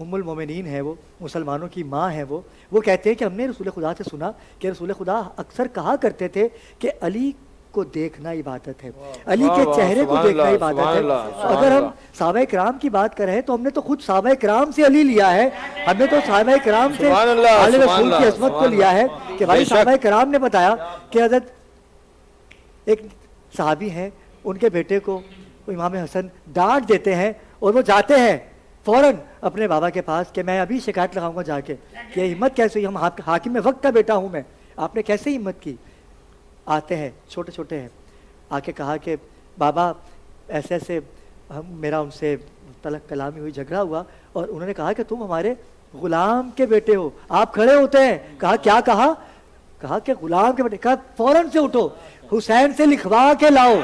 ام المومنین ہے, وہ مسلمانوں کی ماں ہے, وہ کہتے ہیں کہ ہم نے رسول خدا سے سنا کہ رسول خدا اکثر کہا کرتے تھے کہ علی کو دیکھنا عبادت ہے, علی کے چہرے کو دیکھنا عبادت ہے. اگر ہم صحابہ کرام کی بات کر رہے ہیں تو ہم نے تو خود صحابہ کرام سے علی لیا ہے, ہم نے تو صحابہ کرام سے آل رسول کی عظمت کو لیا ہے کہ بھائی صحابہ کرام نے بتایا کہ حضرت ایک صحابی ہیں, ان کے بیٹے کو امام حسن ڈانٹ دیتے ہیں اور وہ جاتے ہیں فوراً اپنے بابا کے پاس کہ میں ابھی شکایت لگاؤں گا جا کے کہ یہ ہمت کیسے ہوئی, ہم حاکم میں وقت کا بیٹا ہوں میں, آپ نے کیسے ہمت کی. آتے ہیں چھوٹے چھوٹے ہیں, آ کے کہا کہ بابا ایسے ایسے میرا ان سے طلق کلامی ہوئی, جھگڑا ہوا, اور انہوں نے کہا کہ تم ہمارے غلام کے بیٹے ہو. آپ کھڑے ہوتے ہیں, کہا کیا کہا, کہا کہ غلام کے بیٹے. کہا فوراً سے اٹھو, حسین سے لکھوا کے لاؤ,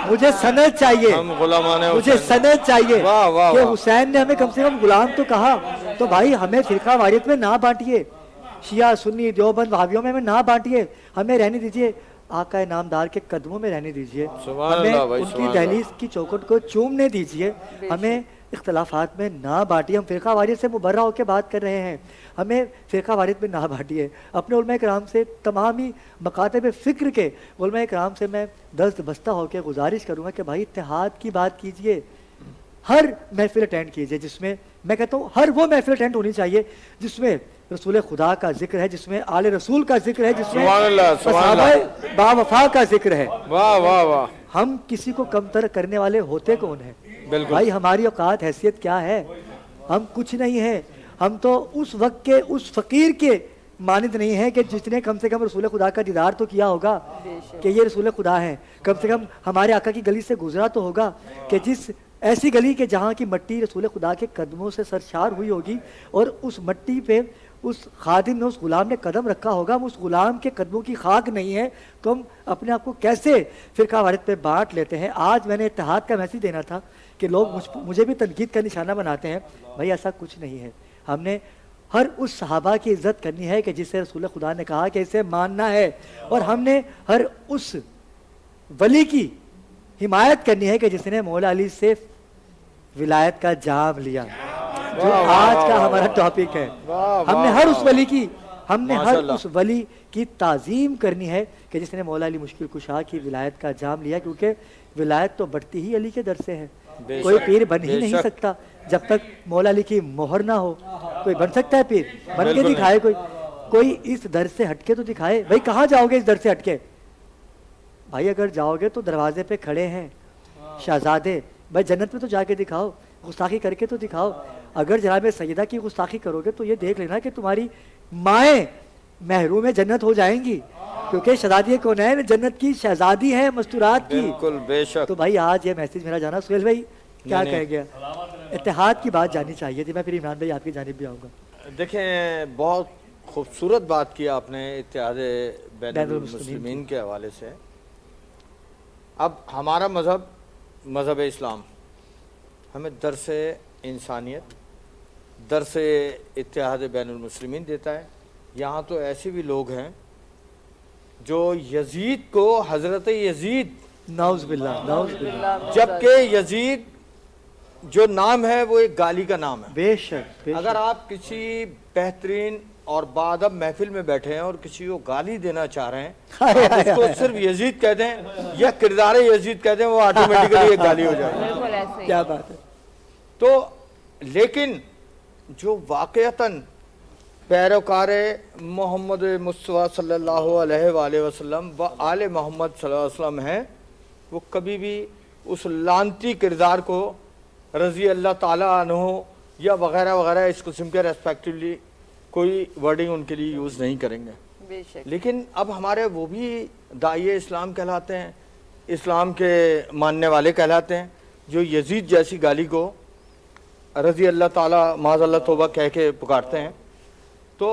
مجھے سند چاہیے, مجھے سند چاہیے کہ حسین نے ہمیں کم سے کم غلام تو کہا. تو بھائی ہمیں فرقہ واریت میں نہ بانٹیے, شیعہ سنی دیوبند وہابیوں میں ہمیں نہ بانٹیے, ہمیں رہنے دیجیے آقا نامدار کے قدموں میں رہنے دیجیے, ہمیں ان کی دہلیز کی چوکھٹ کو چومنے دیجیے, ہمیں اختلافات میں نہ بانٹیے. ہم فرقہ واریت سے مبرہ ہو کے بات کر رہے ہیں, ہمیں فرقہ واریت میں نہ بانٹیے. اپنے علماء کرام سے, تمامی مکاتب فکر کے علماء کرام سے میں دست بستہ ہو کے گزارش کروں گا کہ بھائی اتحاد کی بات کیجیے, ہر محفل اٹینڈ کیجیے جس میں, میں کہتا ہوں ہر وہ محفل اٹینڈ ہونی چاہیے جس میں رسول خدا کا ذکر ہے, جس میں آل رسول کا ذکر ہے, جس میں صحابہ با وفا کا ذکر ہے. واہ واہ واہ. ہم کسی کو کم تر کرنے والے ہوتے کون ہیں بھائی؟ ہماری اوقات حیثیت کیا ہے؟ ہم کچھ نہیں ہیں. ہم تو اس وقت کے اس فقیر کے مانند نہیں ہے کہ جس نے کم سے کم رسول خدا کا دیدار تو کیا ہوگا کہ یہ رسول خدا ہے, کم سے کم ہمارے آقا کی گلی سے گزرا تو ہوگا کہ جس ایسی گلی کہ جہاں کی مٹی رسول خدا کے قدموں سے سرشار ہوئی ہوگی, اور اس مٹی پہ اس خادم نے, اس غلام نے قدم رکھا ہوگا. ہم اس غلام کے قدموں کی خاک نہیں ہے تو ہم اپنے آپ کو کیسے فرقہ واریت پہ بانٹ لیتے ہیں؟ آج میں نے اتحاد کا میسیج دینا تھا کہ لوگ مجھے بھی تنقید کا نشانہ بناتے ہیں. بھائی ایسا کچھ نہیں ہے. ہم نے ہر اس صحابہ کی عزت کرنی ہے کہ جسے رسول خدا نے کہا کہ اسے ماننا ہے, اور ہم نے ہر اس ولی کی حمایت کرنی ہے کہ جس نے مولا علی سے ولایت کا جام لیا, جو آج کا ہمارا ٹاپک ہے. ہم نے ہر اس ولی کی, ہم نے ہر اس ولی کی تعظیم کرنی ہے کہ جس نے مولا علی مشکل کشا کی ولایت کا جام لیا, کیونکہ ولایت تو بڑھتی ہی علی کے در سے ہے. کوئی پیر بن ہی نہیں سکتا جب تک مولا علی کی مہر نہ ہو. کوئی بن سکتا ہے پیر؟ بن کے دکھائے کوئی اس در سے ہٹ کے تو دکھائے. بھائی کہاں جاؤ گے اس در سے ہٹ کے؟ بھائی اگر جاؤ گے تو دروازے پہ کھڑے ہیں شہزادے, بھائی جنت میں تو جا کے دکھاؤ, گستاخی کر کے تو دکھاؤ. اگر جناب سیدہ کی گستاخی کرو گے تو یہ دیکھ لینا کہ تمہاری مائیں محروم جنت ہو جائیں گی, کیونکہ شہزادی کونین جنت کی شہزادی ہے مستورات کی. بالکل بے شک. تو بھائی آج یہ میسیج میرا جانا. سہیل بھائی کیا کہہ گیا؟ اتحاد کی بات جانی چاہیے تھی. میں پھر عمران بھائی آپ کی جانب بھی آؤں گا. دیکھیں بہت خوبصورت بات کی آپ نے اتحاد بین المسلمین کے حوالے سے. اب ہمارا مذہب اسلام ہمیں درس انسانیت, درس اتحاد بین المسلمین دیتا ہے. یہاں تو ایسے بھی لوگ ہیں جو یزید کو حضرت یزید, نعوذ باللہ, جبکہ یزید جو نام ہے وہ ایک گالی کا نام ہے. بے شک. اگر آپ کسی بہترین اور بادب محفل میں بیٹھے ہیں اور کسی کو گالی دینا چاہ رہے ہیں, اس کو صرف یزید کہہ دیں یا کردار یزید کہہ دیں, وہ آٹومیٹیکلی ایک گالی ہو جائے گی. کیا بات ہے. تو لیکن جو واقعتاً پیروکار محمد مصطفیٰ صلی اللہ علیہ وآلہ وسلم و آل محمد صلی اللہ علیہ وسلم ہیں, وہ کبھی بھی اس لعنتی کردار کو رضی اللہ تعالیٰ عنہ یا وغیرہ وغیرہ اس قسم کے ریسپیکٹیولی کوئی ورڈنگ ان کے لیے یوز نہیں کریں گے. لیکن اب ہمارے وہ بھی داعی اسلام کہلاتے ہیں, اسلام کے ماننے والے کہلاتے ہیں, جو یزید جیسی گالی کو رضی اللہ تعالیٰ معاذ اللہ توبہ کہہ کے پکارتے ہیں. تو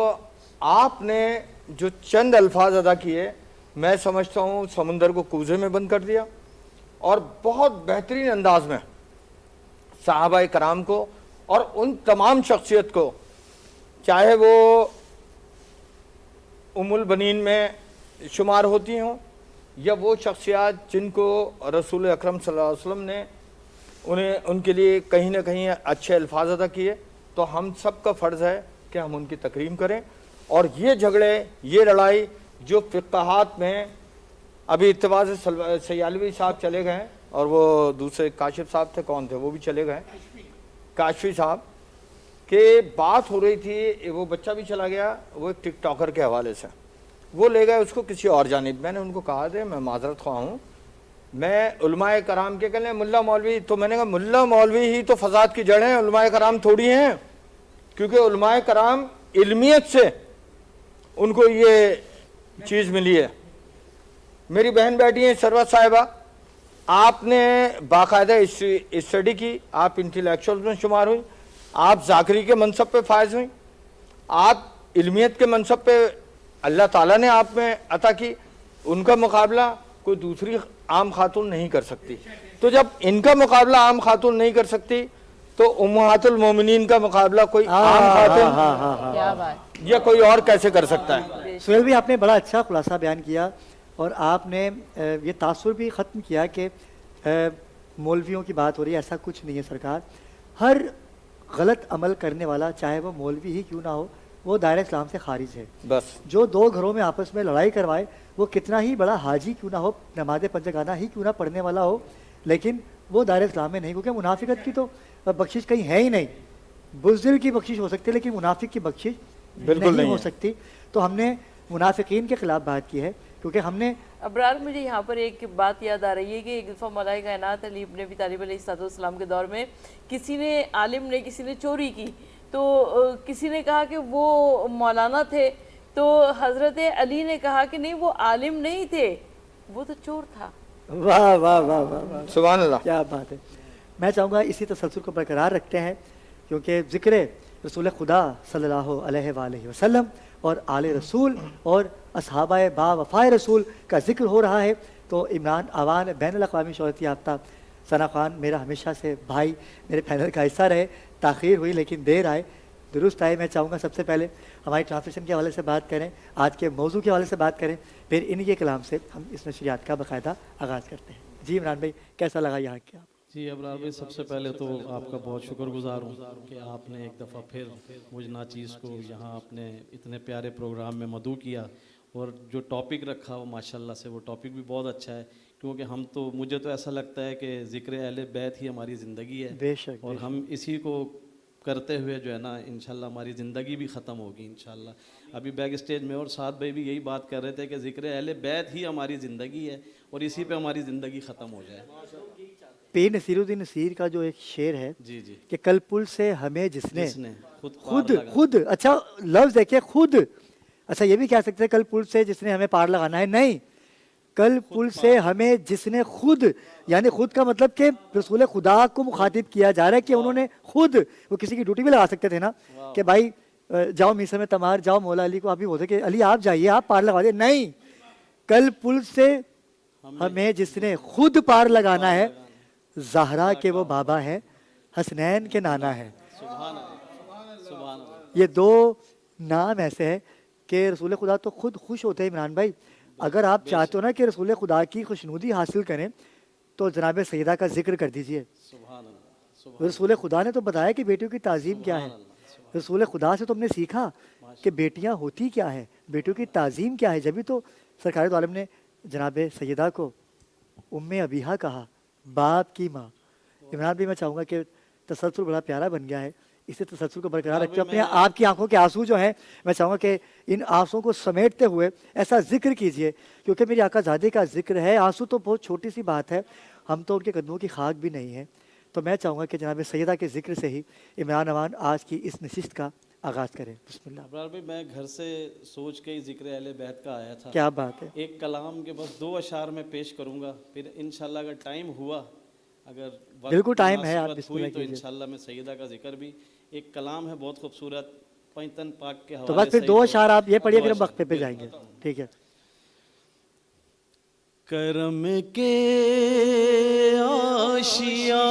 آپ نے جو چند الفاظ ادا کیے, میں سمجھتا ہوں سمندر کو کوزے میں بند کر دیا, اور بہت بہترین انداز میں صحابہ کرام کو اور ان تمام شخصیت کو, چاہے وہ ام البنین میں شمار ہوتی ہوں یا وہ شخصیات جن کو رسول اکرم صلی اللہ علیہ وسلم نے ان کے لیے کہیں نہ کہیں اچھے الفاظ ادا کیے, تو ہم سب کا فرض ہے کہ ہم ان کی تکریم کریں. اور یہ جھگڑے, یہ لڑائی جو فقہات میں, ابھی اتباع سیالوی صاحب چلے گئے اور وہ دوسرے کاشف صاحب تھے, کون تھے وہ بھی چلے گئے, کاشفی صاحب, کہ بات ہو رہی تھی, وہ بچہ بھی چلا گیا, وہ ایک ٹک ٹاکر کے حوالے سے وہ لے گئے اس کو کسی اور جانب. میں نے ان کو کہا تھا میں معذرت خواہ ہوں میں علماء کرام کے کہنے ملا مولوی، تو میں نے کہا ملا مولوی ہی تو فساد کی جڑیں ہیں، علماء کرام تھوڑی ہیں، کیونکہ علماء کرام علمیت سے ان کو یہ چیز ملی ہے۔ میری بہن بیٹھی ہیں سروت صاحبہ، آپ نے باقاعدہ اسٹڈی کی، آپ انٹلیکچوئل میں شمار ہوئی، آپ ذاکری کے منصب پہ فائز ہوئیں، آپ علمیت کے منصب پہ اللہ تعالیٰ نے آپ میں عطا کی، ان کا مقابلہ کوئی دوسری عام خاتون نہیں کر سکتی۔ تو جب ان کا مقابلہ عام خاتون نہیں کر سکتی تو امہات المومنین کا مقابلہ کوئی عام خاتون یا کوئی اور کیسے کر سکتا ہے؟ سہیل بھی آپ نے بڑا اچھا خلاصہ بیان کیا، اور آپ نے یہ تاثر بھی ختم کیا کہ مولویوں کی بات ہو رہی ہے، ایسا کچھ نہیں ہے سرکار۔ ہر غلط عمل کرنے والا چاہے وہ مولوی ہی کیوں نہ ہو وہ دائرہ اسلام سے خارج ہے۔ بس جو دو گھروں میں آپس میں لڑائی کروائے وہ کتنا ہی بڑا حاجی کیوں نہ ہو، نماز پنجگانہ ہی کیوں نہ پڑھنے والا ہو، لیکن وہ دائرہ اسلام میں نہیں، کیونکہ منافقت کی تو بخشش کہیں ہے ہی نہیں۔ بزدل کی بخشش ہو سکتی ہے لیکن منافق کی بخشش بالکل نہیں ہو سکتی۔ تو ہم نے منافقین کے خلاف بات کی ہے، کیونکہ ہم نے ابرار مجھے یہاں پر ایک بات یاد آ رہی ہے کہ ایک دفعہ مولا کائنات علی ابن ابی طالب علیہ السلام کے دور میں کسی نے عالم نے کسی نے چوری کی، تو کسی نے کہا کہ وہ مولانا تھے، تو حضرت علی نے کہا کہ نہیں وہ عالم نہیں تھے، وہ تو چور تھا۔ واہ واہ واہ واہ، سبحان اللہ، کیا بات ہے۔ میں چاہوں گا اسی تسلسل کو برقرار رکھتے ہیں، کیونکہ ذکر رسول خدا صلی اللہ علیہ وآلہ وسلم اور آل رسول اور اصحابہ با وفائے رسول کا ذکر ہو رہا ہے، تو عمران اوان بین الاقوامی شہرت یافتہ ثنا خان میرا ہمیشہ سے بھائی، میرے پینل کا حصہ رہے، تاخیر ہوئی لیکن دیر آئے درست آئے۔ میں چاہوں گا سب سے پہلے ہماری ٹرانسلیشن کے حوالے سے بات کریں، آج کے موضوع کے حوالے سے بات کریں، پھر ان کے کلام سے ہم اس نشریات کا باقاعدہ آغاز کرتے ہیں۔ جی عمران بھائی، کیسا لگا یہاں کیا؟ جی ابرار بھائی، سب سے پہلے تو آپ کا بہت شکر گزار ہوں کہ آپ نے ایک دفعہ پھر مجھ ناچیز کو یہاں آپ نے اتنے پیارے پروگرام میں مدعو کیا، اور جو ٹاپک رکھا وہ ماشاءاللہ سے وہ ٹاپک بھی بہت اچھا ہے، کیونکہ ہم تو مجھے تو ایسا لگتا ہے کہ ذکر اہل بیت ہی ہماری زندگی ہے، بے شک، اور ہم اسی کو کرتے ہوئے جو ہے نا انشاءاللہ ہماری زندگی بھی ختم ہوگی انشاءاللہ۔ ابھی بیک اسٹیج میں اور سعد بھائی بھی یہی بات کر رہے تھے کہ ذکر اہل بیت ہی ہماری زندگی ہے، اور اسی پہ ہماری زندگی ختم ہو جائے۔ پیر نصیر الدین نصیر کا جو ایک شعر ہے جی جی کہ کل پل سے ہمیں جس نے خود خود اچھا لفظ دیکھیں خود، اچھا یہ بھی کہہ سکتے ہیں کل پل سے جس نے ہمیں پار لگانا ہے، نہیں، کل پل سے ہمیں جس نے خود، یعنی خود کا مطلب کہ رسول خدا کو مخاطب کیا جا رہا ہے کہ انہوں نے خود، وہ کسی کی ڈیوٹی بھی لگا سکتے تھے نا کہ بھائی جاؤ میسر میں تمار، جاؤ مولا علی کو، آپ بھی بولتے کہ علی آپ جائیے آپ پار لگا دیں، نہیں، کل پل سے ہمیں جس نے خود پار لگانا ہے، زہرا کے وہ بابا ہے، حسنین کے نانا ہے۔ یہ دو نام ایسے ہیں کہ رسول خدا تو خود خوش ہوتے ہیں۔ عمران بھائی اگر آپ چاہتے ہو نا کہ رسول خدا کی خوشنودی حاصل کریں تو جناب سیدہ کا ذکر کر دیجئے۔ رسول خدا نے تو بتایا کہ بیٹیوں کی تعظیم کیا ہے، رسول خدا سے تم نے سیکھا کہ بیٹیاں ہوتی کیا ہے، بیٹیوں کی تعظیم کیا ہے، جبھی تو سرکار دو عالم نے جناب سیدہ کو ام ابیہا کہا، باپ کی ماں۔ عمران بھی میں چاہوں گا کہ تسلسل بڑا پیارا بن گیا ہے، اسی تسلسل کو برقرار رکھتے اپنے آپ کی آنکھوں کے آنسو جو ہیں میں چاہوں گا کہ ان آنسوں کو سمیٹتے ہوئے ایسا ذکر کیجئے، کیونکہ میری آقا زادے کا ذکر ہے، آنسو تو بہت چھوٹی سی بات ہے، ہم تو ان کے قدموں کی خاک بھی نہیں ہے۔ تو میں چاہوں گا کہ جناب سیدہ کے ذکر سے ہی عمران اوان آج کی اس نشست کا آغاز کریں۔ بسم اللہ۔ ابرار بھائی میں گھر سے سوچ کے ہی ذکر اہل بیت کا آیا تھا، کیا بات ہے، ایک کلام کے بس 2 اشعار میں پیش کروں گا، پھر انشاءاللہ اگر ٹائم ہوا، اگر بالکل ٹائم ہے، آپ مناسبت بسم ہوئی اللہ تو کیجئے۔ انشاءاللہ میں سیدہ کا ذکر بھی، ایک کلام ہے بہت خوبصورت پنجتن پاک کے تو حوالے بس پھر سے، 2 اشعار آپ یہ پڑھیے پھر ہم وقفے پہ جائیں گے، ٹھیک ہے۔ کرم کے آشیاں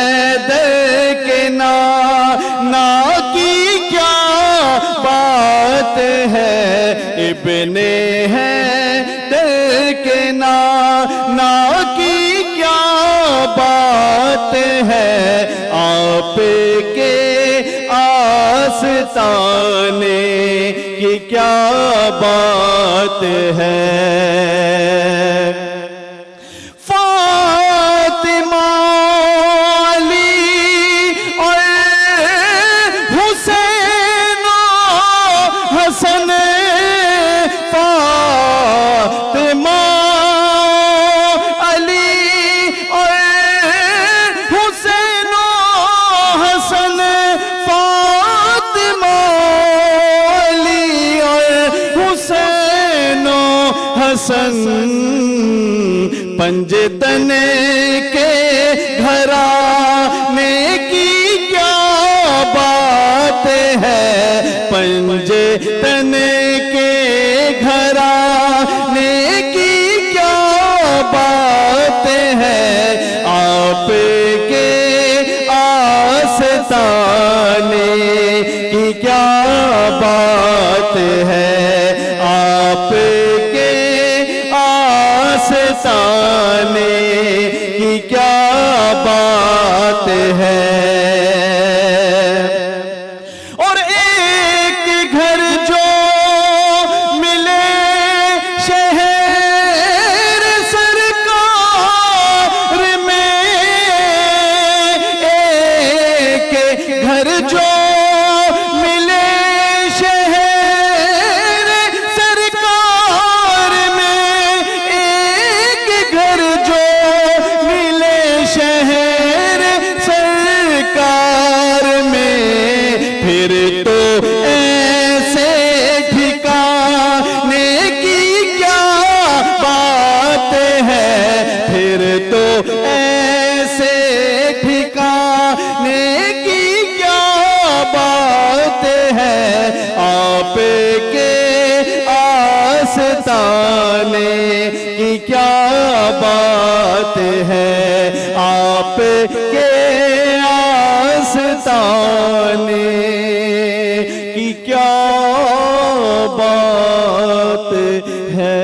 حیدر کے نانا کی کیا بات ہے، ابن حیدر کے نانا کی کیا بات ہے، آپ کے آستانے کی کیا بات ہے۔ فاطمہ علی اور حسین و حسن، فاطمہ علی اور حسین و حسن، فاطمہ علی اور حسین و حسن، پنجتن کے گھرانے کی کیا بات ہے، پنجتن کے گھرانے کی کیا بات ہے، آپ کے آستانے کی کیا بات ہے، آپ کے آستانے کی کیا بات ہے۔ اور ایک گھر جو ملے شہر سرکار میں، ایک گھر جو ملے شہر سرکار میں، ایک گھر جو ملے شہر سرکار میں، پھر تو ایسے ٹھکانے کی کیا بات ہے، پھر تو ایسے ٹھکانے کی کیا بات ہے، آپ کے آستانے کی کیا بات ہے، آپ کے آستانے کی کیا بات ہے۔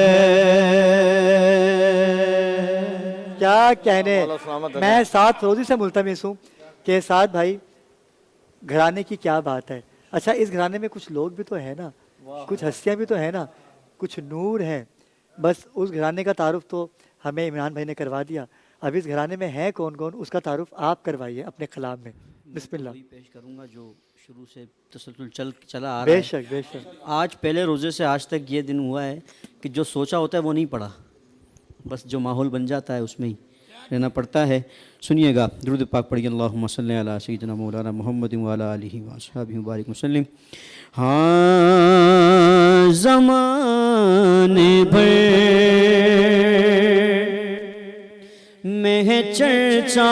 کیا کہنے، میں سعد فیروزی سے ملتمس ہوں کہ سعد بھائی گھرانے کی کیا بات ہے۔ اچھا اس گھرانے میں کچھ لوگ بھی تو ہیں نا، کچھ ہستیاں بھی تو ہیں نا، کچھ نور ہیں، بس اس گھرانے کا تعارف تو ہمیں عمران بھائی نے کروا دیا، اب اس گھرانے میں ہیں کون کون اس کا تعارف آپ کروائیے اپنے کلام میں۔ بسم اللہ۔ پیش کروں گا جو شروع سے تسلسل چلا آ رہا بے ہے۔ شک بے شک۔ آج پہلے روزے سے آج تک یہ دن ہوا ہے کہ جو سوچا ہوتا ہے وہ نہیں پڑھا، بس جو ماحول بن جاتا ہے اس میں ہی رہنا پڑتا ہے۔ سنیے گا، درود پاک پڑھیے، اللہم صلی علی سیدنا مولانا محمد وعلی آلہ واصحابہ وبارک وسلم۔ ہاں زمانے بھر میں ہے چرچا،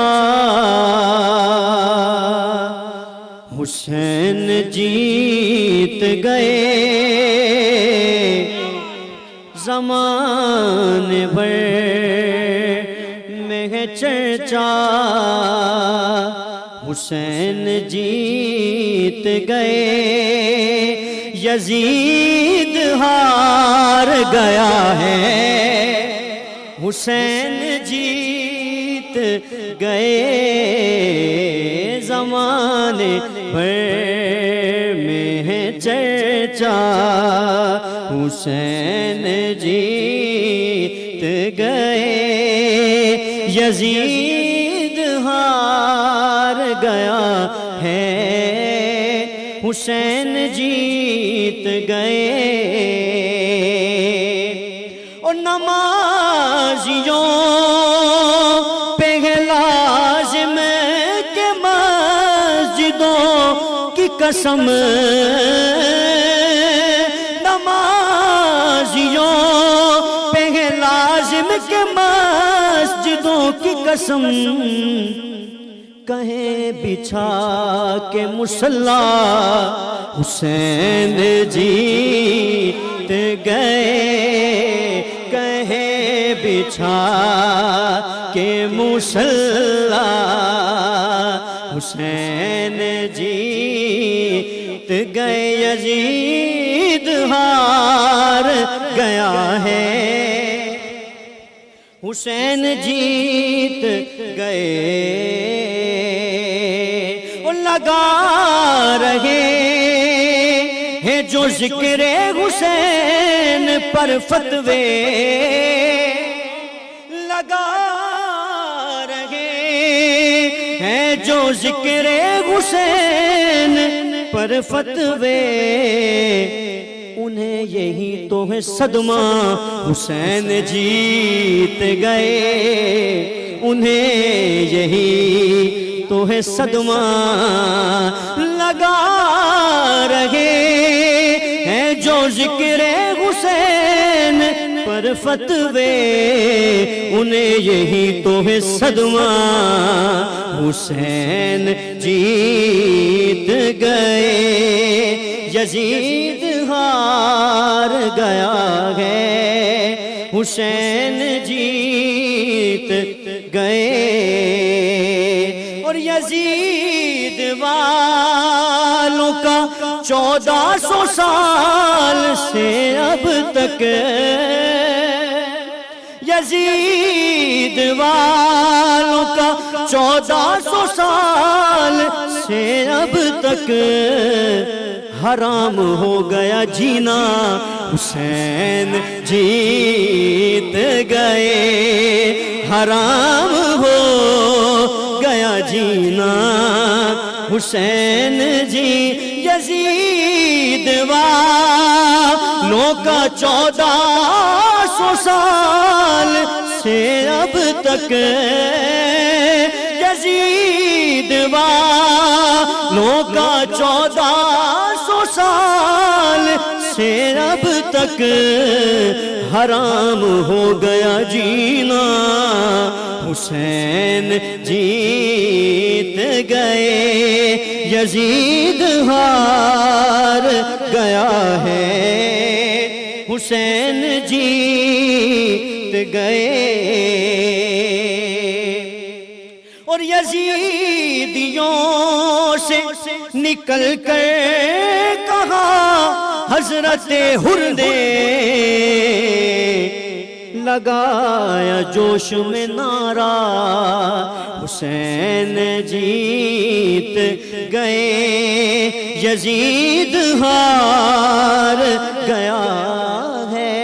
حسین جیت گئے، زمانے بھر میں ہے چرچا، حسین جیت گئے، یزید ہار گیا ہے، حسین جیت گئے، زمانے بھر میں ہے چرچا، حسین جیت گئے، یزید ہار گیا ہے، حسین جیت گئے، اور نمازیوں پہ ہے لازم کہ مسجدوں کی قسم، نمازیوں پہ ہے لازم کہ مسجدوں کی قسم، کہیں بچھا کے مصلا، حسین جیت گئے، کہیں بچھا کے مصلا، حسین جیت گئے یزید ہار گیا ہے حسین جیت گئے وہ لگا رہے ہیں جو ذکر حسین پر فتوے لگا رہے ہیں جو ذکر حسین پر فتوے انہیں یہی تو ہے صدمہ حسین جیت گئے انہیں یہی تو ہے صدمہ لگا رہے ہیں جو ذکر حسین پر فتوے انہیں یہی تو ہے صدمہ حسین جیت گئے یزید ہار گیا ہے حسین جیت گئے اور یزید والوں کا 1400 سال سے اب تک یزید والوں کا 1400 سال سے اب تک حرام ہو گیا جینا حسین جیت گئے حرام ہو گیا جینا حسین جی یزید والوں کا 1400 سال سے اب تک یزید والوں کا 1400 سال سے اب تک حرام ہو گیا جینا حسین جیت گئے یزید ہار گیا ہے حسین جیت گئے اور یزیدیوں سے نکل کر کہا حضرت حر نے لگایا جوش میں نعرہ حسین جیت گئے یزید ہار گیا ہے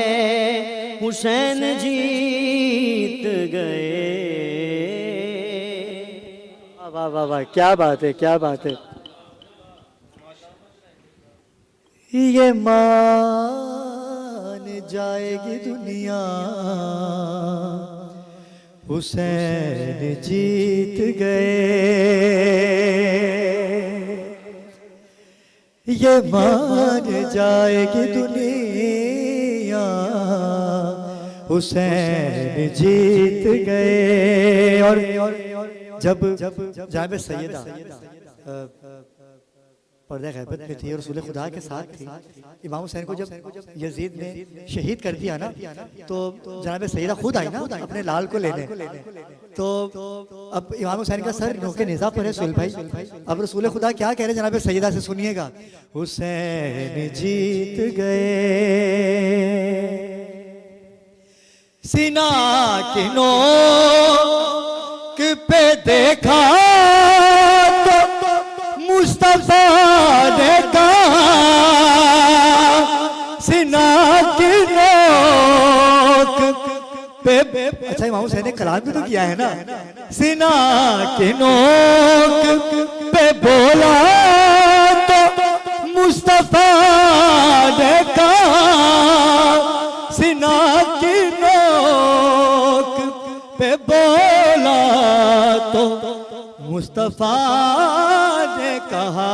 حسین جیت گئے واہ واہ واہ کیا بات ہے کیا بات ہے یہ مان جائے گی دنیا حسین جیت گئے یہ مان جائے گی دنیا حسین جیت گئے اور جب جناب سیدہ پردہ غیبت میں تھی اور رسول خدا کے ساتھ تھی امام حسین کو جب یزید نے شہید کر دیا نا تو جناب سیدہ خود آئی نا اپنے لال کو لینے تو اب امام حسین کا سر نوکے نیزہ پر ہے سہیل بھائی اب رسول خدا کیا کہہ رہے ہیں جناب سیدہ سے سنیے گا حسین جیت گئے سینہ کی نوک پہ دیکھا تو مصطفیٰ نے کہا سینہ کی نوک پہ اچھا امام حسین نے کلام بھی تو کیا ہے نا سینہ کی نوک پہ بولا تو مصطفیٰ نے کہا سینہ کی نوک پہ بولا تو مصطفیٰ نے کہا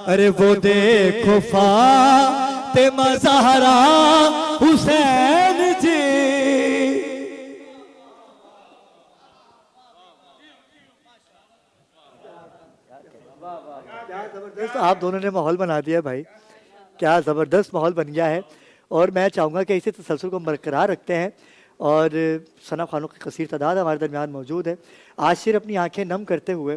ارے وہ دیکھو فاطمہ زہرا حسین جی آپ دونوں نے ماحول بنا دیا بھائی کیا زبردست ماحول بن گیا ہے اور میں چاہوں گا کہ اسی تسلسل کو برقرار رکھتے ہیں اور ثنا خوانوں کی کثیر تعداد ہمارے درمیان موجود ہے عاشر اپنی آنکھیں نم کرتے ہوئے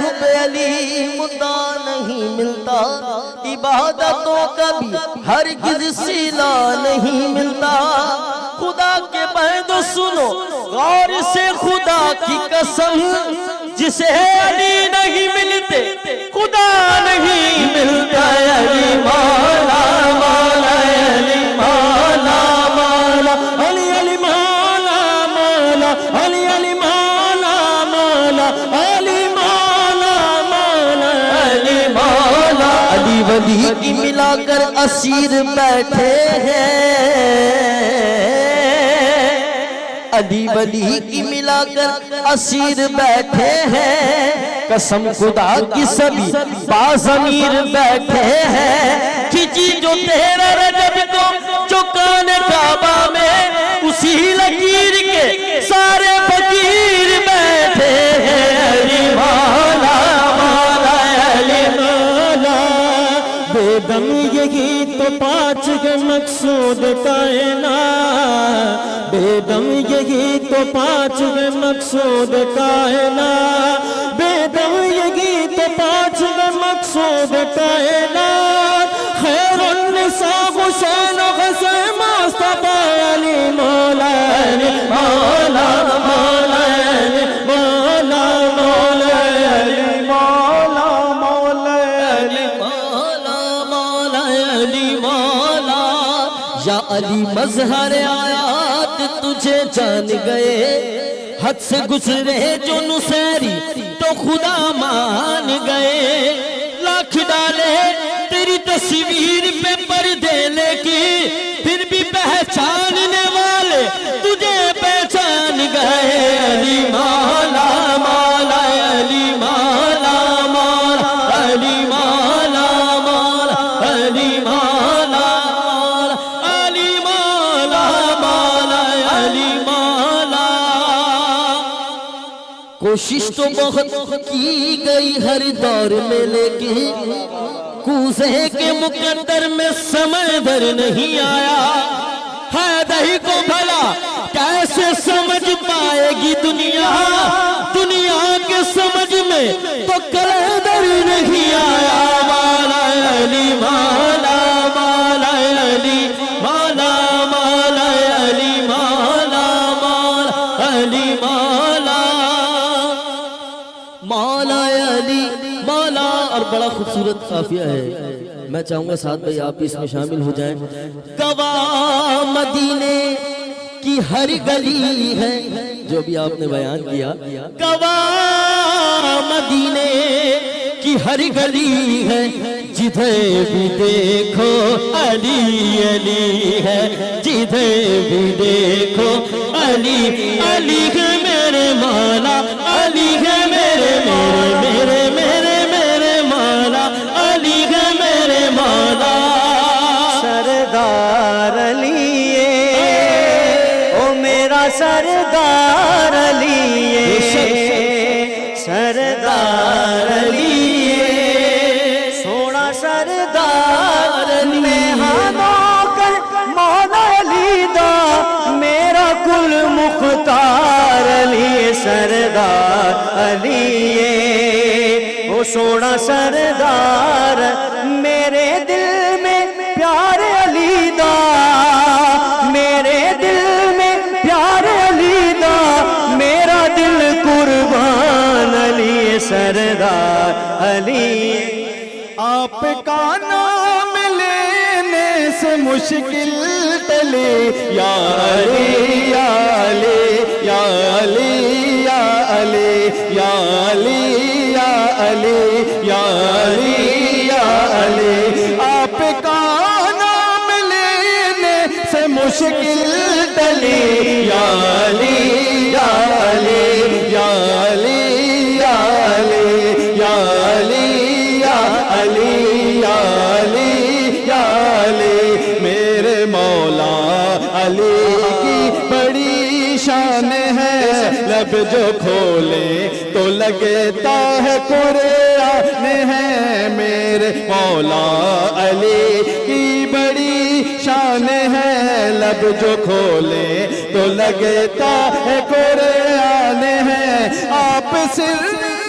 حب علی مدعا نہیں ملتا، عبادتوں کا بھی ہرگز صلہ نہیں ملتا۔ خدا کے بعد سنو غور سے خدا کی قسم، جسے علی نہیں ملتے خدا نہیں ملتا۔ علی مولا مولا علی مولا مولا علی علی مولا مولا علی علی مولا مولا علی مولا مولا علی مولا۔ علی ولی کی ملا کر اسیر بیٹھے ہیں، علی ولی کی ملا کر اسیر بیٹھے ہیں، قسم خدا کی سبھی باضمیر بیٹھے ہیں۔ کھینچی جو تیرا رجب کو چکانے کعبہ میں، اسی لکیر کے سارے فقیر بیٹھے ہیں۔ علی مولا مولا علی مولا، بے دم یہی تو پانچ کے مقصود کائنات، بے دم یہی تو پانچ میں مقصود کائنات، بے دم یہی تو پانچ میں مقصود کائنات۔ خیر النساء حسین و حسین مصطفیٰ علی مولا علی مولا مولا علی مولا مولا علی مولا مولا علی مولا مولا علی مولا۔ یا علی مظہر آیات تجھے جان گئے، حد سے گزرے جو نصیری تو خدا مان گئے۔ لاکھ ڈالے تیری تصویر پہ پردے لیکن پھر بھی پہچاننے والے تجھے پہچان گئے۔ علی مولا مولا علی مولا مولا علی مولا مولا علی مولا مولا علی مولا مولا علی مولا۔ کوشش تو بہت کی گئی ہر دور میں، لیکن کوزے کے مقدر میں سمندر نہیں آیا۔ حیدری کو بھلا کیسے سمجھ پائے گی دنیا، دنیا کے سمجھ میں تو قلندر نہیں آیا۔ مولا علی مولا مولا علی مولا مولا علی مولا مولا علی مولا مولا علی مولا۔ اور بڑا خوبصورت قافیہ ہے، میں چاہوں گا ساتھ بھائی آپ بھی اس میں شامل ہو جائیں۔ گواہ مدینے کی ہر گلی ہے، جو بھی آپ نے بیان کیا، گواہ مدینے کی ہر گلی ہے، جدھر بھی دیکھو علی علی ہے، جدھر بھی دیکھو علی علی ہے میرے مولا، علی ہے میرے میرے میرے میرے میرے مولا، علی ہے میرے مولا۔ سردار علی او میرا سردار علی، سردار علی سونا سردار علی، میں ہاں نوکر مولا علی دا، میرا کل مختار علی، سردار علی او سونا سردار، میرے دل میں پیار علی دا، میرے دل میں پیار علی دا، میرا دل قربان علی، سردار علی۔ آپ کا نام لینے سے مشکل ٹلے، یا علی یا علی یا علی یا علی یا علی یا علی یا علی یا علی۔ آپ کا نام لینے سے مشکل ٹلی، یا علی یا علی یا علی یا علی یا علی یا علی یا علی یا علی۔ میرے مولا علی کی بڑی شان ہے، لب جو کھولے تو لگتا ہے قرآن ہے۔ میرے مولا علی کی بڑی شان ہے، لب جو کھولے تو لگتا ہے قرآن ہے۔ آپ صرف